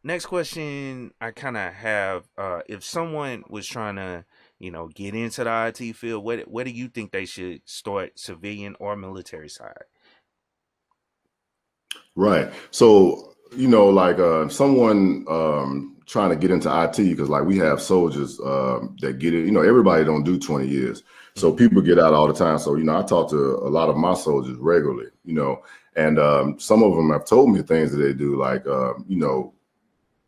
[SPEAKER 1] next question I kind of have, if someone was trying to, get into the IT field, what do you think they should start, civilian or military side?
[SPEAKER 2] Right. So, like someone trying to get into IT, because like we have soldiers that get it, everybody don't do 20 years. So
[SPEAKER 1] Mm-hmm.
[SPEAKER 2] people get out all the time. So, I talk to a lot of my soldiers regularly, and some of them have told me things that they do, like,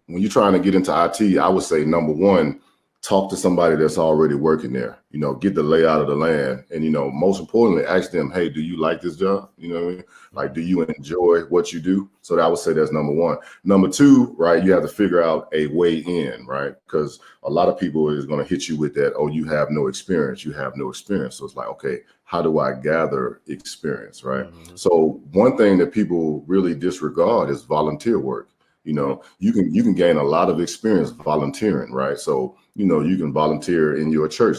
[SPEAKER 2] when you're trying to get into IT, I would say number one, talk to somebody that's already working there, get the layout of the land. And, most importantly, ask them, hey, do you like this job? You know what I mean? Like, do
[SPEAKER 1] Mm-hmm.
[SPEAKER 2] you enjoy what you do? So I would say that's number one. Number two, right, you have to figure out a way in, right? Because a lot of people is going to hit you with that, oh, you have no experience. You have no experience. So it's like, okay, how do I gather experience, right?
[SPEAKER 1] Mm-hmm.
[SPEAKER 2] So one thing that people really disregard is volunteer work.
[SPEAKER 1] Yep.
[SPEAKER 2] You can gain a lot of experience volunteering, right? So you can volunteer in your church.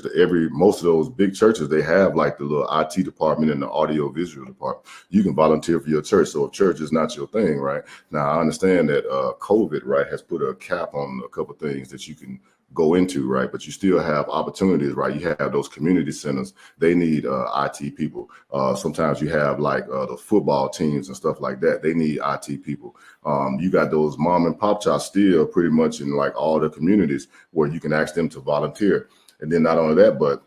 [SPEAKER 2] Most of those big churches, they have like the little IT department and the audio visual department. You can volunteer for your church. So if church is not your thing, right? Now I understand that COVID, right, has put a cap on a couple of things that you can go into, right? But you still have opportunities, right? You have those community centers. They need IT people. Sometimes you have like the football teams and stuff like that. They need IT people. You got those mom and pop shops still pretty much in like all the communities where you can ask them to volunteer. And then not only that, but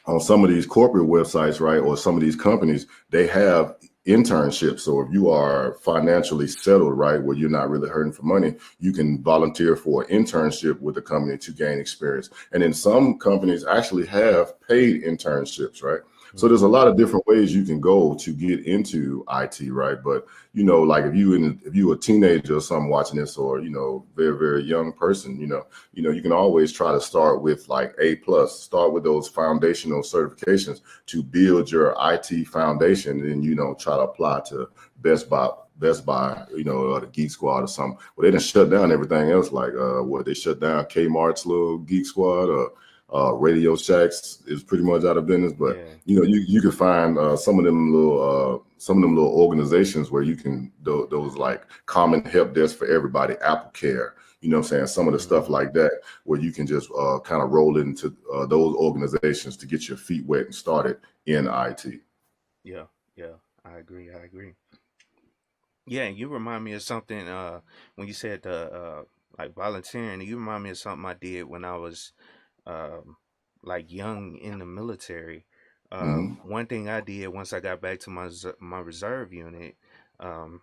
[SPEAKER 2] on some of these corporate websites, right, or some of these companies, they have internships. So if you are financially settled, right, where you're not really hurting for money, you can volunteer for an internship with the company to gain experience. And then some companies actually have paid internships, right? So there's a
[SPEAKER 1] Mm-hmm.
[SPEAKER 2] lot of different ways you can go to get into IT, right? But like if you a teenager or something watching this, or very very young person, you can always try to start with like start with those foundational certifications to build your IT foundation, and then try to apply to Best Buy, or the Geek Squad or something. Well, they done shut down everything else. Like they shut down Kmart's little Geek Squad, or Radio Shacks is pretty much out of business. But
[SPEAKER 1] Yeah.
[SPEAKER 2] you can find some of them little organizations where you can those like common help desk for everybody, Apple Care. You know what I'm saying? Some of the stuff
[SPEAKER 1] Mm-hmm.
[SPEAKER 2] like that, where you can just kind of roll into those organizations to get your feet wet and started in IT.
[SPEAKER 1] Yeah. Yeah. I agree. I agree. Yeah, you remind me of something when you said the like volunteering. You remind me of something I did when I was um like young in the military.
[SPEAKER 2] Hmm.
[SPEAKER 1] One thing I did once I got back to my reserve unit, um,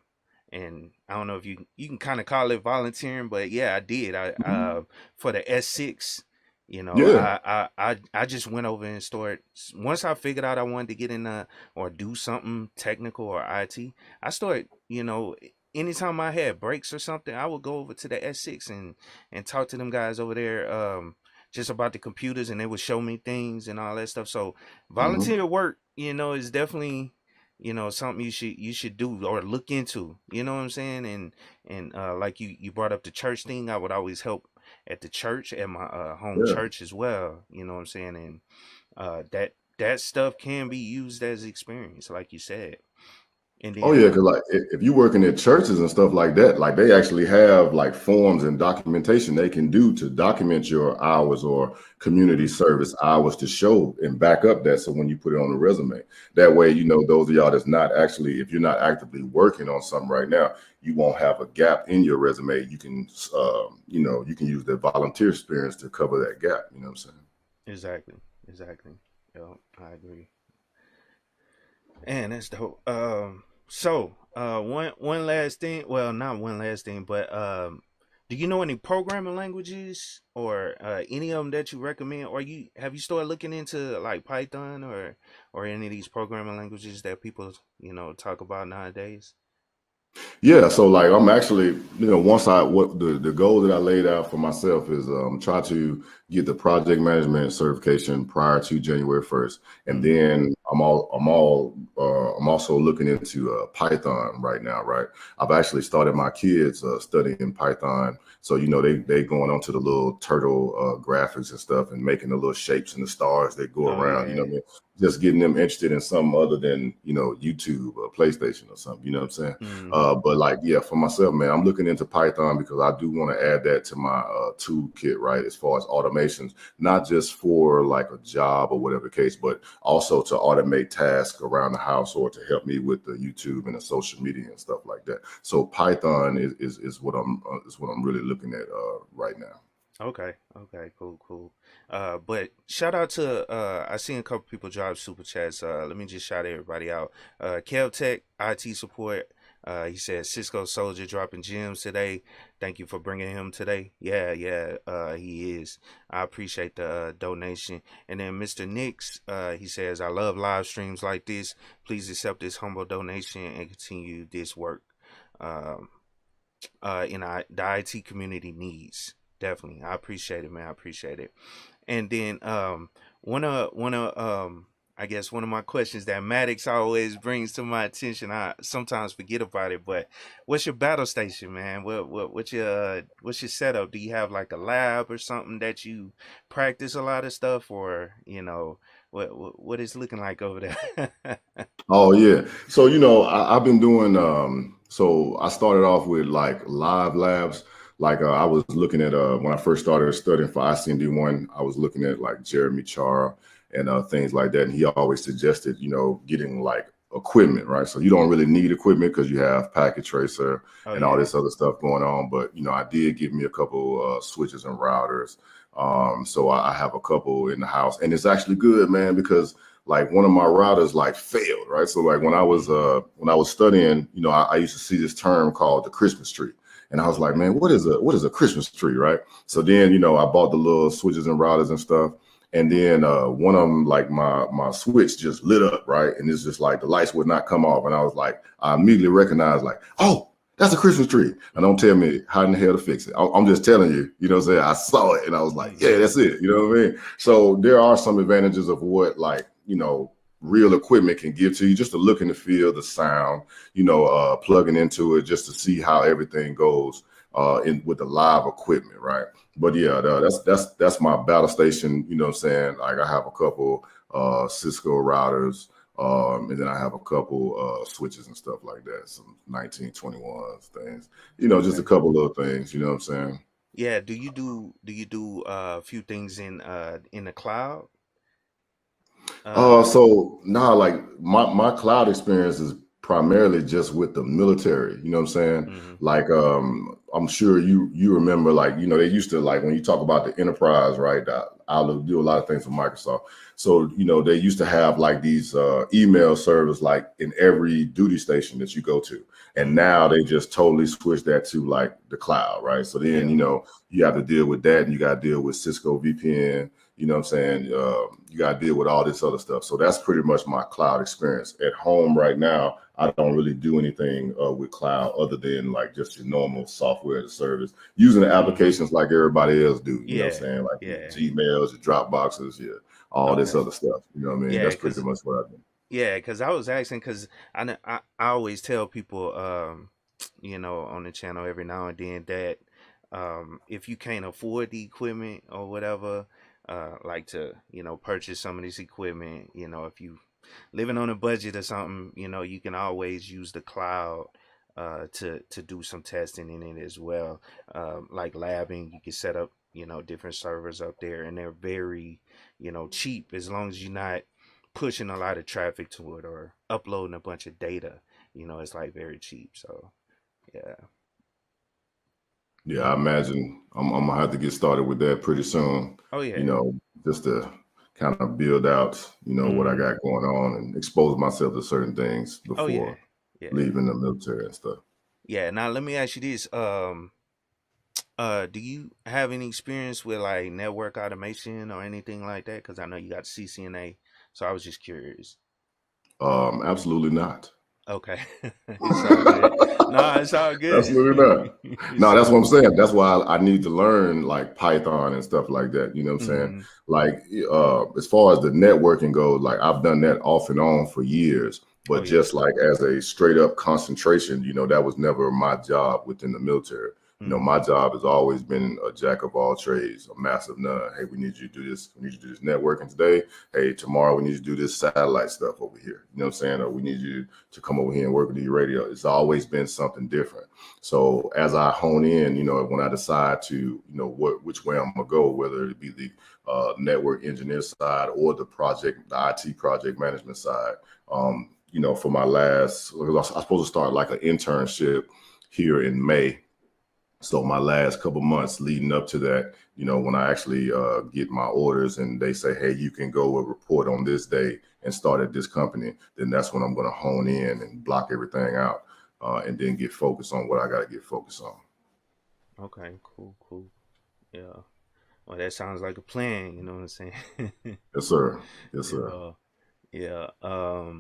[SPEAKER 1] and I don't know if you can kind of call it volunteering, but yeah, I did. I For the S6,
[SPEAKER 2] Yeah.
[SPEAKER 1] I just went over and started. Once I figured out I wanted to get in or do something technical or IT, I started. Anytime I had breaks or something, I would go over to the S6 and talk to them guys over there. Just about the computers, and they would show me things and all that stuff. So
[SPEAKER 2] Hmm.
[SPEAKER 1] volunteer work, is definitely something you should do or look into. You know what I'm saying? And like you brought up the church thing, I would always help at the church, at my home
[SPEAKER 2] Yeah.
[SPEAKER 1] church as well. You know what I'm saying? And that stuff can be used as experience, like you said. And
[SPEAKER 2] Oh
[SPEAKER 1] then
[SPEAKER 2] yeah, because like if you working in churches and stuff like that, like they actually have like forms and documentation they can do to document your hours or community
[SPEAKER 1] mhm,
[SPEAKER 2] service hours to show and back up that. So when you put it on the resume, that way those of y'all that's not actually, if you're not actively working on something right now, you won't have a gap in your resume. You can use the volunteer experience to cover that gap. You know what I'm saying?
[SPEAKER 1] exactly, exactly. Yeah, I agree. And that's dope. One last thing. Well, not one last thing, but do you know any programming languages or any of them that you recommend? Or have you started looking into like Python or any of these programming languages that people talk about nowadays?
[SPEAKER 2] Yeah, so like I'm actually, once I what the goal that I laid out for myself is try to get the project management certification prior to January 1st. And
[SPEAKER 1] Mm-hmm.
[SPEAKER 2] then I'm also looking into Python right now, right? I've actually started my kids studying Python. So they going onto the little turtle graphics and stuff and making the little shapes and the stars that go
[SPEAKER 1] Oh
[SPEAKER 2] around,
[SPEAKER 1] yeah.
[SPEAKER 2] just getting them interested in something other than, YouTube or PlayStation or something, you know what I'm saying?
[SPEAKER 1] Mm-hmm.
[SPEAKER 2] But like, yeah, for myself, man, I'm looking into Python because I do want to add that to my toolkit, right? As far as automations, not just for like a job or whatever the case, but also to automate tasks around the house or to help me with the YouTube and the social media and stuff like that. So Python is what I'm really looking at right now.
[SPEAKER 1] Okay. Okay. Cool. Cool. But shout out to I seen a couple people drop super chats. Let me just shout everybody out. KevTech IT support. He said CiscoSoldier dropping gems today. Thank you for bringing him today. Yeah, yeah, he is. I appreciate the donation. And then Mr. Nix, he says, I love live streams like this. Please accept this humble donation and continue this work. Um, the IT community needs. Definitely, I appreciate it, man. I appreciate it. And then one of I guess one of my questions that Maddox always brings to my attention, I sometimes forget about it, but what's your battle station, man? What's your setup? Do you have like a lab or something that you practice a lot of stuff, or what is looking like over there?
[SPEAKER 2] Oh yeah. So I've been doing. So I started off with like live labs. Like I was looking at when I first started studying for ICND1, I was looking at like Jeremy Chara and things like that, and he always suggested getting like equipment, right? So you don't really need equipment because you have packet tracer
[SPEAKER 1] Oh
[SPEAKER 2] and all
[SPEAKER 1] yeah.
[SPEAKER 2] this other stuff going on. But I did give me a couple switches and routers. So I have a couple in the house, and it's actually good, man, because like one of my routers like failed, right? So like
[SPEAKER 1] Mm-hmm.
[SPEAKER 2] when I was studying, I used to see this term called the Christmas tree. And I was like,
[SPEAKER 1] Okay.
[SPEAKER 2] man, what is a Christmas tree, right? So then, I bought the little switches and routers and stuff. And then one of them, like my switch just lit up, right? And it's just like the lights would not come off. And I was like, I immediately recognized like, oh, that's a Christmas tree. And don't tell me how in the hell to fix it. I'm just telling you, what I'm saying? I saw it and I was like, yeah,
[SPEAKER 1] Mm-hmm.
[SPEAKER 2] that's it. You know what I mean? So there are some advantages of what like, real equipment can give to you, just to look and to feel the sound, plugging into it just to see how everything goes in with the live equipment, right? But yeah, that's my battle station, what I'm saying? Like I have a couple Cisco routers, and then I have a couple switches and stuff like that, some 1921s things, just a
[SPEAKER 1] Okay.
[SPEAKER 2] couple little things, you know what I'm saying?
[SPEAKER 1] Yeah. Do you do a few things in the cloud? Uh.
[SPEAKER 2] So now, like my cloud experience is primarily just with the military. You know what I'm saying?
[SPEAKER 1] Mm-hmm.
[SPEAKER 2] Like, I'm sure you remember, like, they used to, like, when you talk about the enterprise, right? I'll do a lot of things for Microsoft. So they used to have like these email servers like in every duty station that you go to, and
[SPEAKER 1] Mm-hmm.
[SPEAKER 2] now they just totally switched that to like the cloud, right? So then
[SPEAKER 1] Yeah.
[SPEAKER 2] you have to deal with that, and you got to deal with Cisco VPN. You know what I'm saying? You got to deal with all this other stuff. So that's pretty much my cloud experience. At home right now, I don't really do anything with cloud other than like just your normal software as a service, using the
[SPEAKER 1] Mm-hmm.
[SPEAKER 2] applications like everybody else do. You know what I'm
[SPEAKER 1] Yeah.
[SPEAKER 2] saying? Like your
[SPEAKER 1] Yeah.
[SPEAKER 2] Gmails, your Dropboxes, all this
[SPEAKER 1] Okay.
[SPEAKER 2] other stuff. You know what I mean?
[SPEAKER 1] Yeah,
[SPEAKER 2] That's pretty
[SPEAKER 1] cause
[SPEAKER 2] much what I do.
[SPEAKER 1] yeah, cause I was asking, cause I always tell people, on the channel every now and then that, if you can't afford the equipment or whatever, like to purchase some of this equipment, if you living on a budget or something, you can always use the cloud to do some testing in it as well. Like labbing, you can set up different servers up there, and they're very cheap as long as you're not pushing a lot of traffic to it or uploading a bunch of data. It's like very cheap. So yeah.
[SPEAKER 2] Yeah, I
[SPEAKER 1] Mm.
[SPEAKER 2] imagine I'm gonna have to get started with that pretty soon.
[SPEAKER 1] Oh
[SPEAKER 2] You
[SPEAKER 1] yeah.
[SPEAKER 2] know, just to kind of build out, what I
[SPEAKER 1] Hmm.
[SPEAKER 2] got going on and expose myself to certain things
[SPEAKER 1] Oh yeah.
[SPEAKER 2] before
[SPEAKER 1] Yeah.
[SPEAKER 2] leaving the military and stuff.
[SPEAKER 1] Yeah. Now let me ask you this. Do you have any experience with like network automation or anything like that? Because I know you got CCNA, so I was just curious.
[SPEAKER 2] Absolutely not.
[SPEAKER 1] Okay, it's all good. No, it's all good.
[SPEAKER 2] Absolutely not. No,
[SPEAKER 1] It's
[SPEAKER 2] that's
[SPEAKER 1] all
[SPEAKER 2] what I'm
[SPEAKER 1] good.
[SPEAKER 2] saying. That's why I need to learn like Python and stuff like that. You know what I'm saying?
[SPEAKER 1] Hmm.
[SPEAKER 2] Like, as far as the networking goes, like I've done that off and on for years,
[SPEAKER 1] Oh
[SPEAKER 2] but
[SPEAKER 1] yeah.
[SPEAKER 2] just like as a straight up concentration, that was never my job within the military. My
[SPEAKER 1] Hmm.
[SPEAKER 2] job has always been a jack of all trades, a massive none. Hey, we need you to do this. We need you to do this networking today. Hey, tomorrow we need you to do this satellite stuff over here. You know what I'm saying? Or we need you to come over here and work with the radio. It's always been something different. So as I hone in, when I decide to, which way I'm gonna go, whether it be the network engineer side or the IT project management side, for my last, I was supposed to start like an internship here in May. So my last couple months leading up to that, when I actually get my orders and they say, hey, you can go and report on this day and start at this company, then that's when I'm going to hone in and block everything out. and then get focused on what I got to get focused on.
[SPEAKER 1] Okay, cool. Yeah. Well, that sounds like a plan. You know what I'm saying?
[SPEAKER 2] Yes, sir. Yes, sir.
[SPEAKER 1] Yeah. Yeah.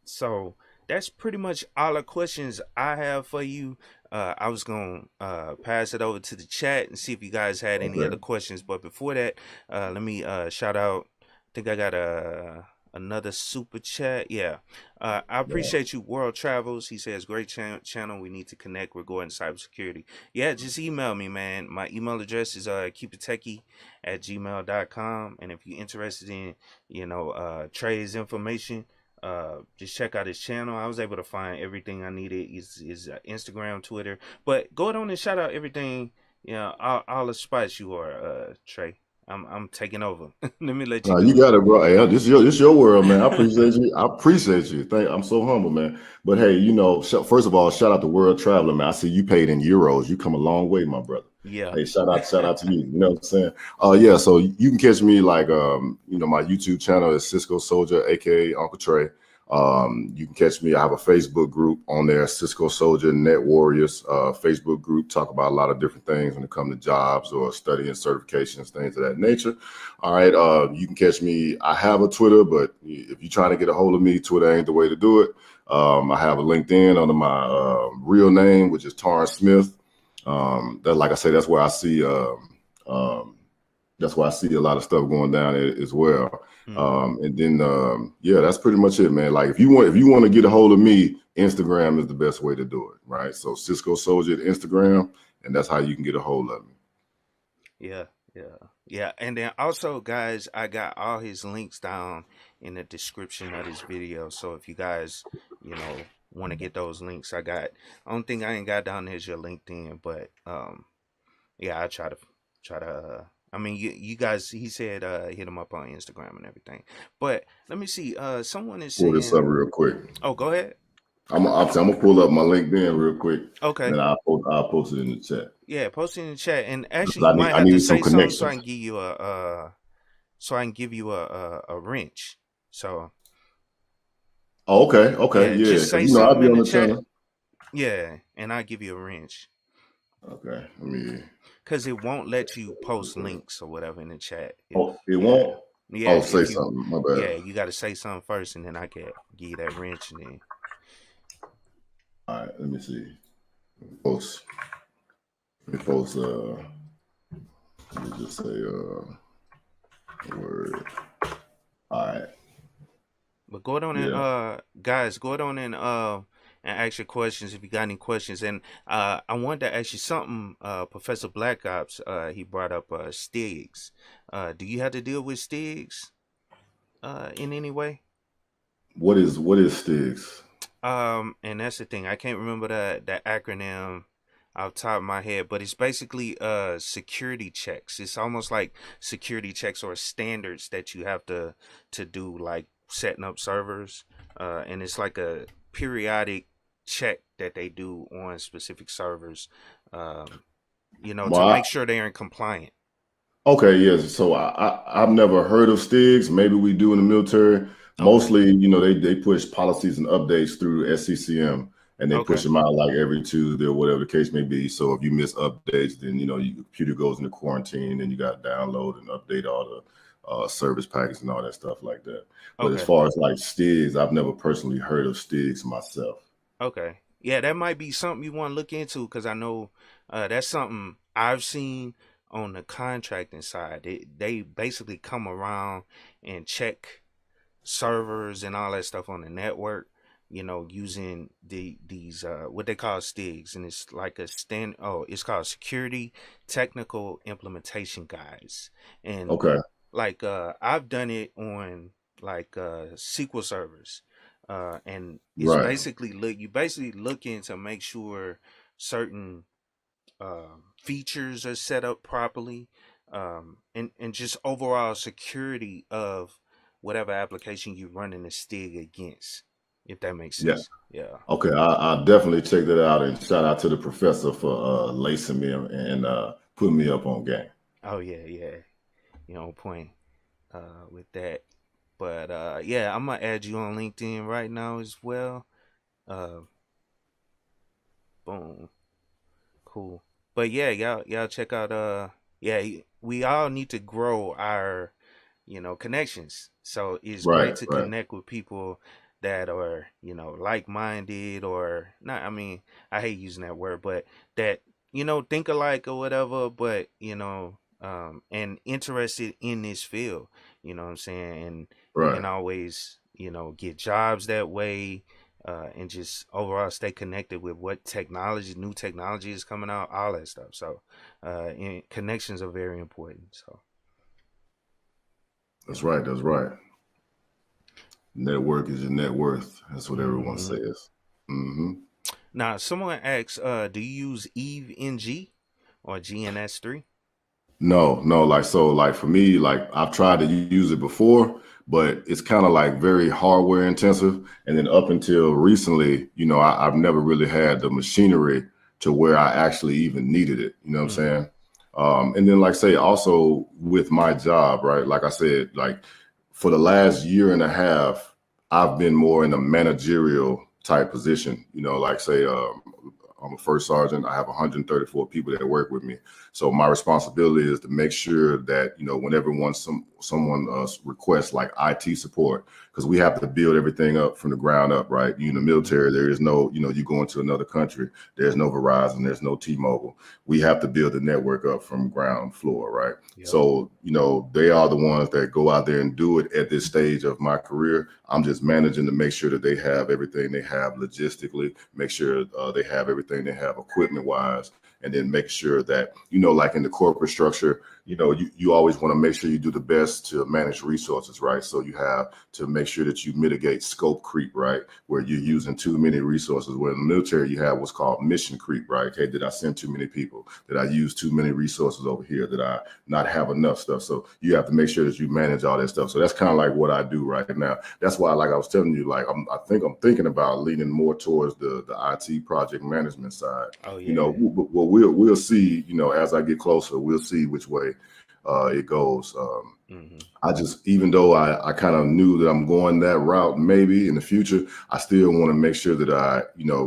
[SPEAKER 1] So that's pretty much all the questions I have for you. I was gonna pass it over to the chat and see if you guys had any
[SPEAKER 2] Okay.
[SPEAKER 1] other questions. But before that, let me shout out. I think I got another super chat. Yeah. I
[SPEAKER 2] Yeah.
[SPEAKER 1] appreciate you, World Travels. He says, great channel. We need to connect regarding cybersecurity. Yeah, just email me, man. My email address is keepittechie at gmail.com. And if you're interested in, Trey's information, just check out his channel. I was able to find everything I needed. His Instagram, Twitter. But go on and shout out everything, all the spots you are, Trey. I'm taking over. Let me let you
[SPEAKER 2] No,
[SPEAKER 1] do
[SPEAKER 2] you got it, bro. Hey, this your world, man. I appreciate you. I appreciate you. I'm so humble, man. But hey, first of all, shout out to World Traveler, man. I see you paid in euros. You come a long way, my brother.
[SPEAKER 1] Yeah.
[SPEAKER 2] Hey, shout out to you. You know what I'm saying? Yeah. So you can catch me like, my YouTube channel is CiscoSoldier, aka Uncle Trey. You can catch me. I have a Facebook group on there, CiscoSoldier Net Warriors. Facebook group, talk about a lot of different things when it comes to jobs or studying certifications, things of that nature. All right. You can catch me. I have a Twitter, but if you're trying to get a hold of me, Twitter ain't the way to do it. I have a LinkedIn under my real name, which is Tarn Smith. That, like I say, that's where I see. That's why I see a lot of stuff going down as well. And then, yeah, that's pretty much it, man. Like if you want to get a hold of me, Instagram is the best way to do it, right? So CiscoSoldier at Instagram, and that's how you can get a hold of me.
[SPEAKER 1] Yeah. And then also, guys, I got all his links down in the description of this video. So if you guys, want to get those links, I don't think I ain't got down there is your LinkedIn, but yeah, I try to. I mean, you guys. He said hit him up on Instagram and everything. But let me see. Someone is
[SPEAKER 2] Pull this
[SPEAKER 1] saying,
[SPEAKER 2] up real quick.
[SPEAKER 1] "Oh, go ahead."
[SPEAKER 2] I'm gonna pull up my LinkedIn real quick, and
[SPEAKER 1] Okay.
[SPEAKER 2] then I'll post it in the chat.
[SPEAKER 1] Yeah, post it in the chat. And actually,
[SPEAKER 2] 'Cause
[SPEAKER 1] you might
[SPEAKER 2] I
[SPEAKER 1] have to
[SPEAKER 2] need some
[SPEAKER 1] say something so I
[SPEAKER 2] connections.
[SPEAKER 1] can give you a wrench. So
[SPEAKER 2] Oh, okay,
[SPEAKER 1] yeah,
[SPEAKER 2] yeah.
[SPEAKER 1] just
[SPEAKER 2] 'Cause
[SPEAKER 1] say
[SPEAKER 2] I'll
[SPEAKER 1] something
[SPEAKER 2] be
[SPEAKER 1] in
[SPEAKER 2] on
[SPEAKER 1] the
[SPEAKER 2] the
[SPEAKER 1] chat.
[SPEAKER 2] channel.
[SPEAKER 1] Yeah, and I'll give you a wrench.
[SPEAKER 2] Okay, let me.
[SPEAKER 1] Cause it won't let you post links or whatever in the chat. If
[SPEAKER 2] Oh, it
[SPEAKER 1] yeah,
[SPEAKER 2] won't.
[SPEAKER 1] yeah,
[SPEAKER 2] Oh, say
[SPEAKER 1] if you
[SPEAKER 2] something. My
[SPEAKER 1] yeah,
[SPEAKER 2] bad.
[SPEAKER 1] you got to say something first, and then I can give you that wrench, and then
[SPEAKER 2] All right, let me see. Post. Let me post. Let me just say word. All right.
[SPEAKER 1] but go on and
[SPEAKER 2] Yeah.
[SPEAKER 1] guys, go on and ask your questions if you got any questions. And I wanted to ask you something. Professor Black Ops, he brought up Stigs. Do you have to deal with Stigs in any way?
[SPEAKER 2] What is Sticks?
[SPEAKER 1] And that's the thing. I can't remember the acronym off the top of my head, but it's basically security checks. It's almost like security checks or standards that you have to do, like setting up servers. And it's like a periodic check that they do on specific servers, um, to
[SPEAKER 2] Well,
[SPEAKER 1] make sure they're in compliant.
[SPEAKER 2] okay, yes. So I've never heard of Stigs. Maybe we do in the military.
[SPEAKER 1] Okay.
[SPEAKER 2] Mostly, they push policies and updates through SCCM, and they push
[SPEAKER 1] Okay.
[SPEAKER 2] them out like every Tuesday or whatever the case may be. So if you miss updates, then your computer goes into quarantine, and you got to download and update all the service packets and all that stuff like that. But as
[SPEAKER 1] Okay.
[SPEAKER 2] far as like Stigs, I've never personally heard of Stigs myself.
[SPEAKER 1] Okay. Yeah, that might be something you want to look into because I know that's something I've seen on the contracting side. They basically come around and check servers and all that stuff on the network, using these what they call STIGs, and it's like it's called Security Technical Implementation Guides. And
[SPEAKER 2] Okay,
[SPEAKER 1] like I've done it on like SQL servers, and it's
[SPEAKER 2] right.
[SPEAKER 1] basically looking to make sure certain features are set up properly, and just overall security of whatever application you're running a STIG against, if that makes
[SPEAKER 2] Yeah.
[SPEAKER 1] sense. Yeah.
[SPEAKER 2] Okay, I'll definitely check that out, and shout out to the professor for lacing me and putting me up on game.
[SPEAKER 1] Oh yeah. On point with that. But yeah, I'm gonna add you on LinkedIn right now as well. Uh, Boom. Cool. But yeah, y'all check out yeah, we all need to grow our, connections. So it's
[SPEAKER 2] Right,
[SPEAKER 1] great to
[SPEAKER 2] right,
[SPEAKER 1] connect with people that are, like-minded, or not, I mean, I hate using that word, but that, think alike or whatever, but, and interested in this field, you know what I'm saying? And we
[SPEAKER 2] right.
[SPEAKER 1] can always, get jobs that way, and just overall stay connected with what technology, new technology is coming out, all that stuff. So, and connections are very important. So,
[SPEAKER 2] That's
[SPEAKER 1] yeah.
[SPEAKER 2] right. That's right. Network is your net worth. That's what everyone
[SPEAKER 1] Hmm.
[SPEAKER 2] says. Hmm.
[SPEAKER 1] Now, someone asks, do you use Eve NG or GNS3?
[SPEAKER 2] No, no, like so, like for me, like I've tried to use it before, but it's kind of like very hardware intensive. And then up until recently, I've never really had the machinery to where I actually even needed it. You know what I'm
[SPEAKER 1] Hmm.
[SPEAKER 2] saying? And then, like say, also with my job, right? Like I said, like for the last year and a half, I've been more in a managerial type position. Like say, I'm a first sergeant. I have 134 people that work with me. So my responsibility is to make sure that whenever someone requests like IT support, because we have to build everything up from the ground up, right? In the
[SPEAKER 1] Hmm.
[SPEAKER 2] military, there is no, you go into another country, there's no Verizon, there's no T-Mobile. We have to build the network up from ground floor, right?
[SPEAKER 1] Yep.
[SPEAKER 2] So they are the ones that go out there and do it at this stage of my career. I'm just managing to make sure that they have everything they have logistically, make sure they have everything they have equipment wise, and then make sure that like in the corporate structure, you always want to make sure you do the best to manage resources, right? So you have to make sure that you mitigate scope creep, right? Where you're using too many resources. Where in the military you have what's called mission creep, right? Okay, did I send too many people? Did I use too many resources over here? Did I not have enough stuff? So you have to make sure that you manage all that stuff. So that's kind of like what I do right now. That's why, like I was telling you, like I think I'm thinking about leaning more towards the IT project management side.
[SPEAKER 1] Oh yeah.
[SPEAKER 2] Well, we'll see. As I get closer, we'll see which way it goes.
[SPEAKER 1] Hmm.
[SPEAKER 2] I just, even though I kind of knew that I'm going that route, maybe in the future, I still want to make sure that I,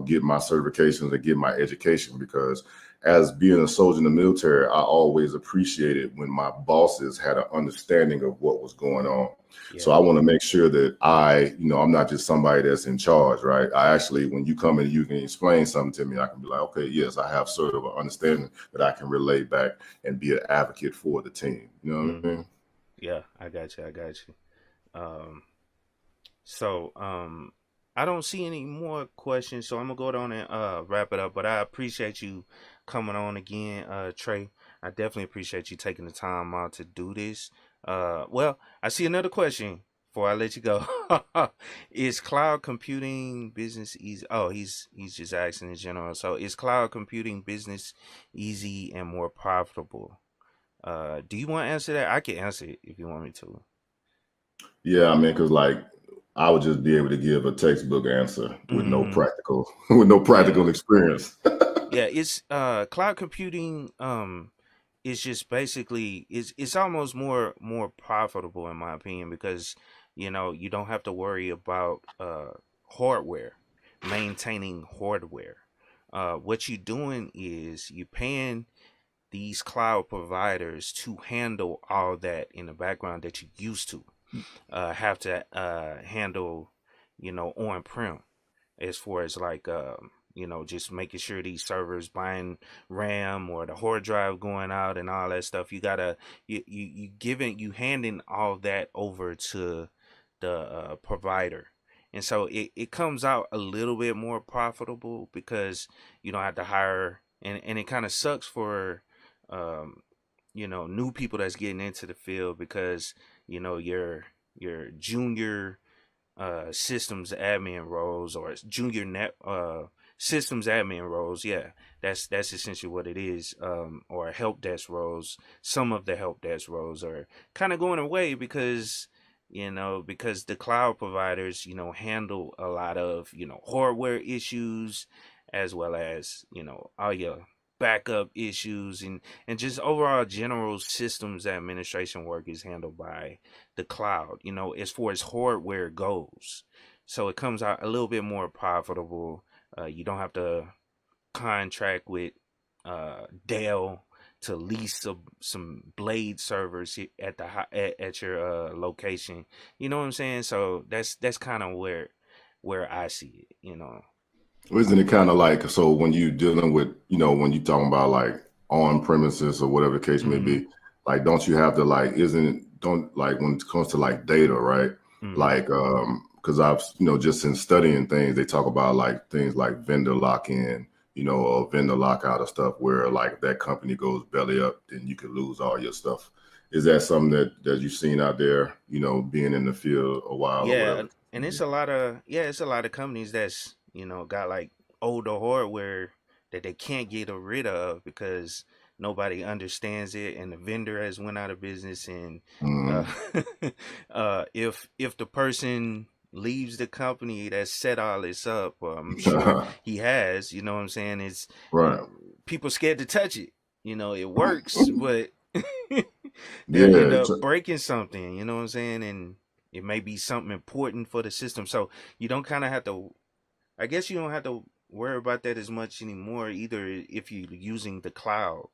[SPEAKER 2] get my certifications and get my education, because as being a soldier in the military, I always appreciated when my bosses had an understanding of what was going on. So
[SPEAKER 1] Yeah.
[SPEAKER 2] I want to make sure that I'm not just somebody that's in charge, right? I actually, when you come in, you can explain something to me. I can be like, okay, yes, I have sort of an understanding that I can relay back and be an advocate for the team. You know what I
[SPEAKER 1] Hmm.
[SPEAKER 2] mean?
[SPEAKER 1] Yeah. I got you. I got you. Um, So, I don't see any more questions, so I'm gonna go down and wrap it up. But I appreciate you coming on again, Trey. I definitely appreciate you taking the time out to do this. Well, I see another question before I let you go. Is cloud computing business easy? Oh, he's just asking in general. So, is cloud computing business easy and more profitable? Do you want to answer that? I can answer it if you want me to.
[SPEAKER 2] Yeah, I mean, because like I would just be able to give a textbook answer with no
[SPEAKER 1] Mm-hmm.
[SPEAKER 2] practical with no
[SPEAKER 1] Yeah.
[SPEAKER 2] practical experience.
[SPEAKER 1] Yeah, it's cloud computing is just basically it's almost more profitable in my opinion, because you don't have to worry about hardware, maintaining hardware. What you're doing is you paying these cloud providers to handle all that in the background that you used to have to handle, on prem, as far as like just making sure these servers buying RAM or the hard drive going out and all that stuff. You handing all that over to the provider. And so it comes out a little bit more profitable because you don't have to hire, and it kind of sucks for um new people that's getting into the field, because your junior systems admin roles, or junior net systems admin roles. Yeah, that's essentially what it is. Or help desk roles. Some of the help desk roles are kind of going away because the cloud providers handle a lot of hardware issues, as well as all your backup issues, and just overall general systems administration work is handled by the cloud, as far as hardware goes. So it comes out a little bit more profitable. You don't have to contract with Dell to lease some blade servers at at your location. You know what I'm saying? So that's kind of where I see it. You know.
[SPEAKER 2] Isn't it kind of like, so when you dealing with, when you talking about like on premises or whatever the case may
[SPEAKER 1] Mm-hmm.
[SPEAKER 2] be, like, don't you have to like, don't like when it comes to like data, right?
[SPEAKER 1] Mm-hmm.
[SPEAKER 2] Like, because I've, just in studying things, they talk about like things like vendor lock-in, or vendor lockout or stuff where like if that company goes belly up, then you could lose all your stuff. Is that something that you've seen out there, being in the field a while or
[SPEAKER 1] Yeah,
[SPEAKER 2] whatever?
[SPEAKER 1] and it's a lot of companies that's got like older hardware that they can't get rid of because nobody understands it, and the vendor has went out of business. And uh,
[SPEAKER 2] Mm.
[SPEAKER 1] if the person leaves the company that set all this up, I'm sure he has. You know what I'm saying? It's
[SPEAKER 2] Right.
[SPEAKER 1] people scared to touch it. It works, but they'll end
[SPEAKER 2] Yeah.
[SPEAKER 1] up breaking something. You know what I'm saying? And it may be something important for the system. So you don't kind of have to, I guess you don't have to worry about that as much anymore either if you're using the cloud,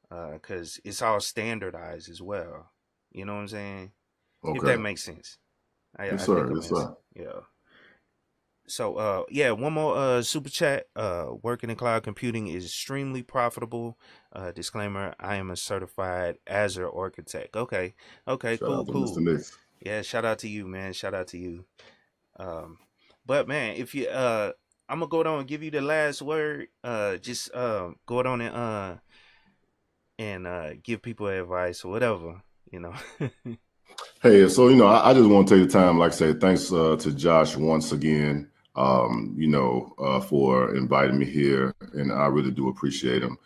[SPEAKER 1] because it's all standardized as well. You know what I'm saying? If that
[SPEAKER 2] Okay.
[SPEAKER 1] makes sense.
[SPEAKER 2] Yes,
[SPEAKER 1] I think
[SPEAKER 2] sir.
[SPEAKER 1] I'm
[SPEAKER 2] Yes,
[SPEAKER 1] answering.
[SPEAKER 2] sir.
[SPEAKER 1] Yeah. So yeah, one more super chat. Working in cloud computing is extremely profitable. Disclaimer, I am a certified Azure architect. Okay. Okay,
[SPEAKER 2] Shout
[SPEAKER 1] cool,
[SPEAKER 2] out to Mr.
[SPEAKER 1] cool.
[SPEAKER 2] Nix.
[SPEAKER 1] Yeah, shout out to you, man. Shout out to you. Um, but man, if you I'm gonna go on and give you the last word. Just go on and give people advice or whatever, you know.
[SPEAKER 2] Hey, so I just want to take the time, like I said, thanks to Josh once again, for inviting me here, and I really do appreciate him.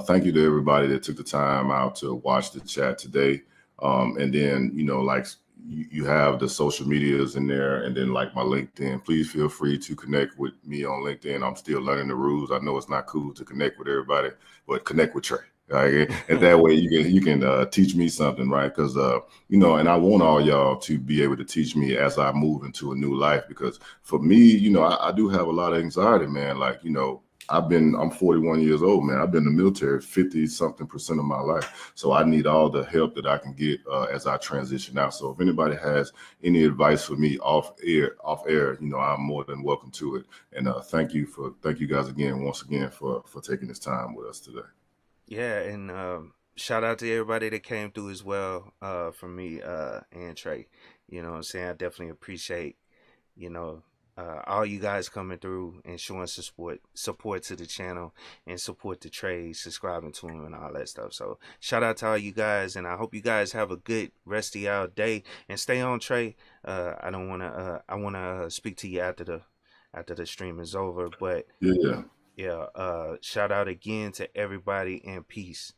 [SPEAKER 2] Thank you to everybody that took the time out to watch the chat today. And then, like you have the social medias in there, and then like my LinkedIn. Please feel free to connect with me on LinkedIn. I'm still learning the rules. I know it's not cool to connect with everybody, but connect with Trey. Right? And that way you can teach me something, right? Because and I want all y'all to be able to teach me as I move into a new life. Because for me, I do have a lot of anxiety, man. Like, I'm 41 years old, man. I've been in the military 50 something percent of my life. So I need all the help that I can get as I transition out. So if anybody has any advice for me off air, I'm more than welcome to it. And thank you guys again, once again, for taking this time with us today.
[SPEAKER 1] Yeah, and shout out to everybody that came through as well, from me, and Trey. You know what I'm saying? I definitely appreciate, you know, all you guys coming through and showing support to the channel and support the trade, subscribing to him and all that stuff. So shout out to all you guys, and I hope you guys have a good rest of y'all day and stay on, Trey. I wanna speak to you after the stream is over, but
[SPEAKER 2] Yeah.
[SPEAKER 1] yeah, shout out again to everybody and peace.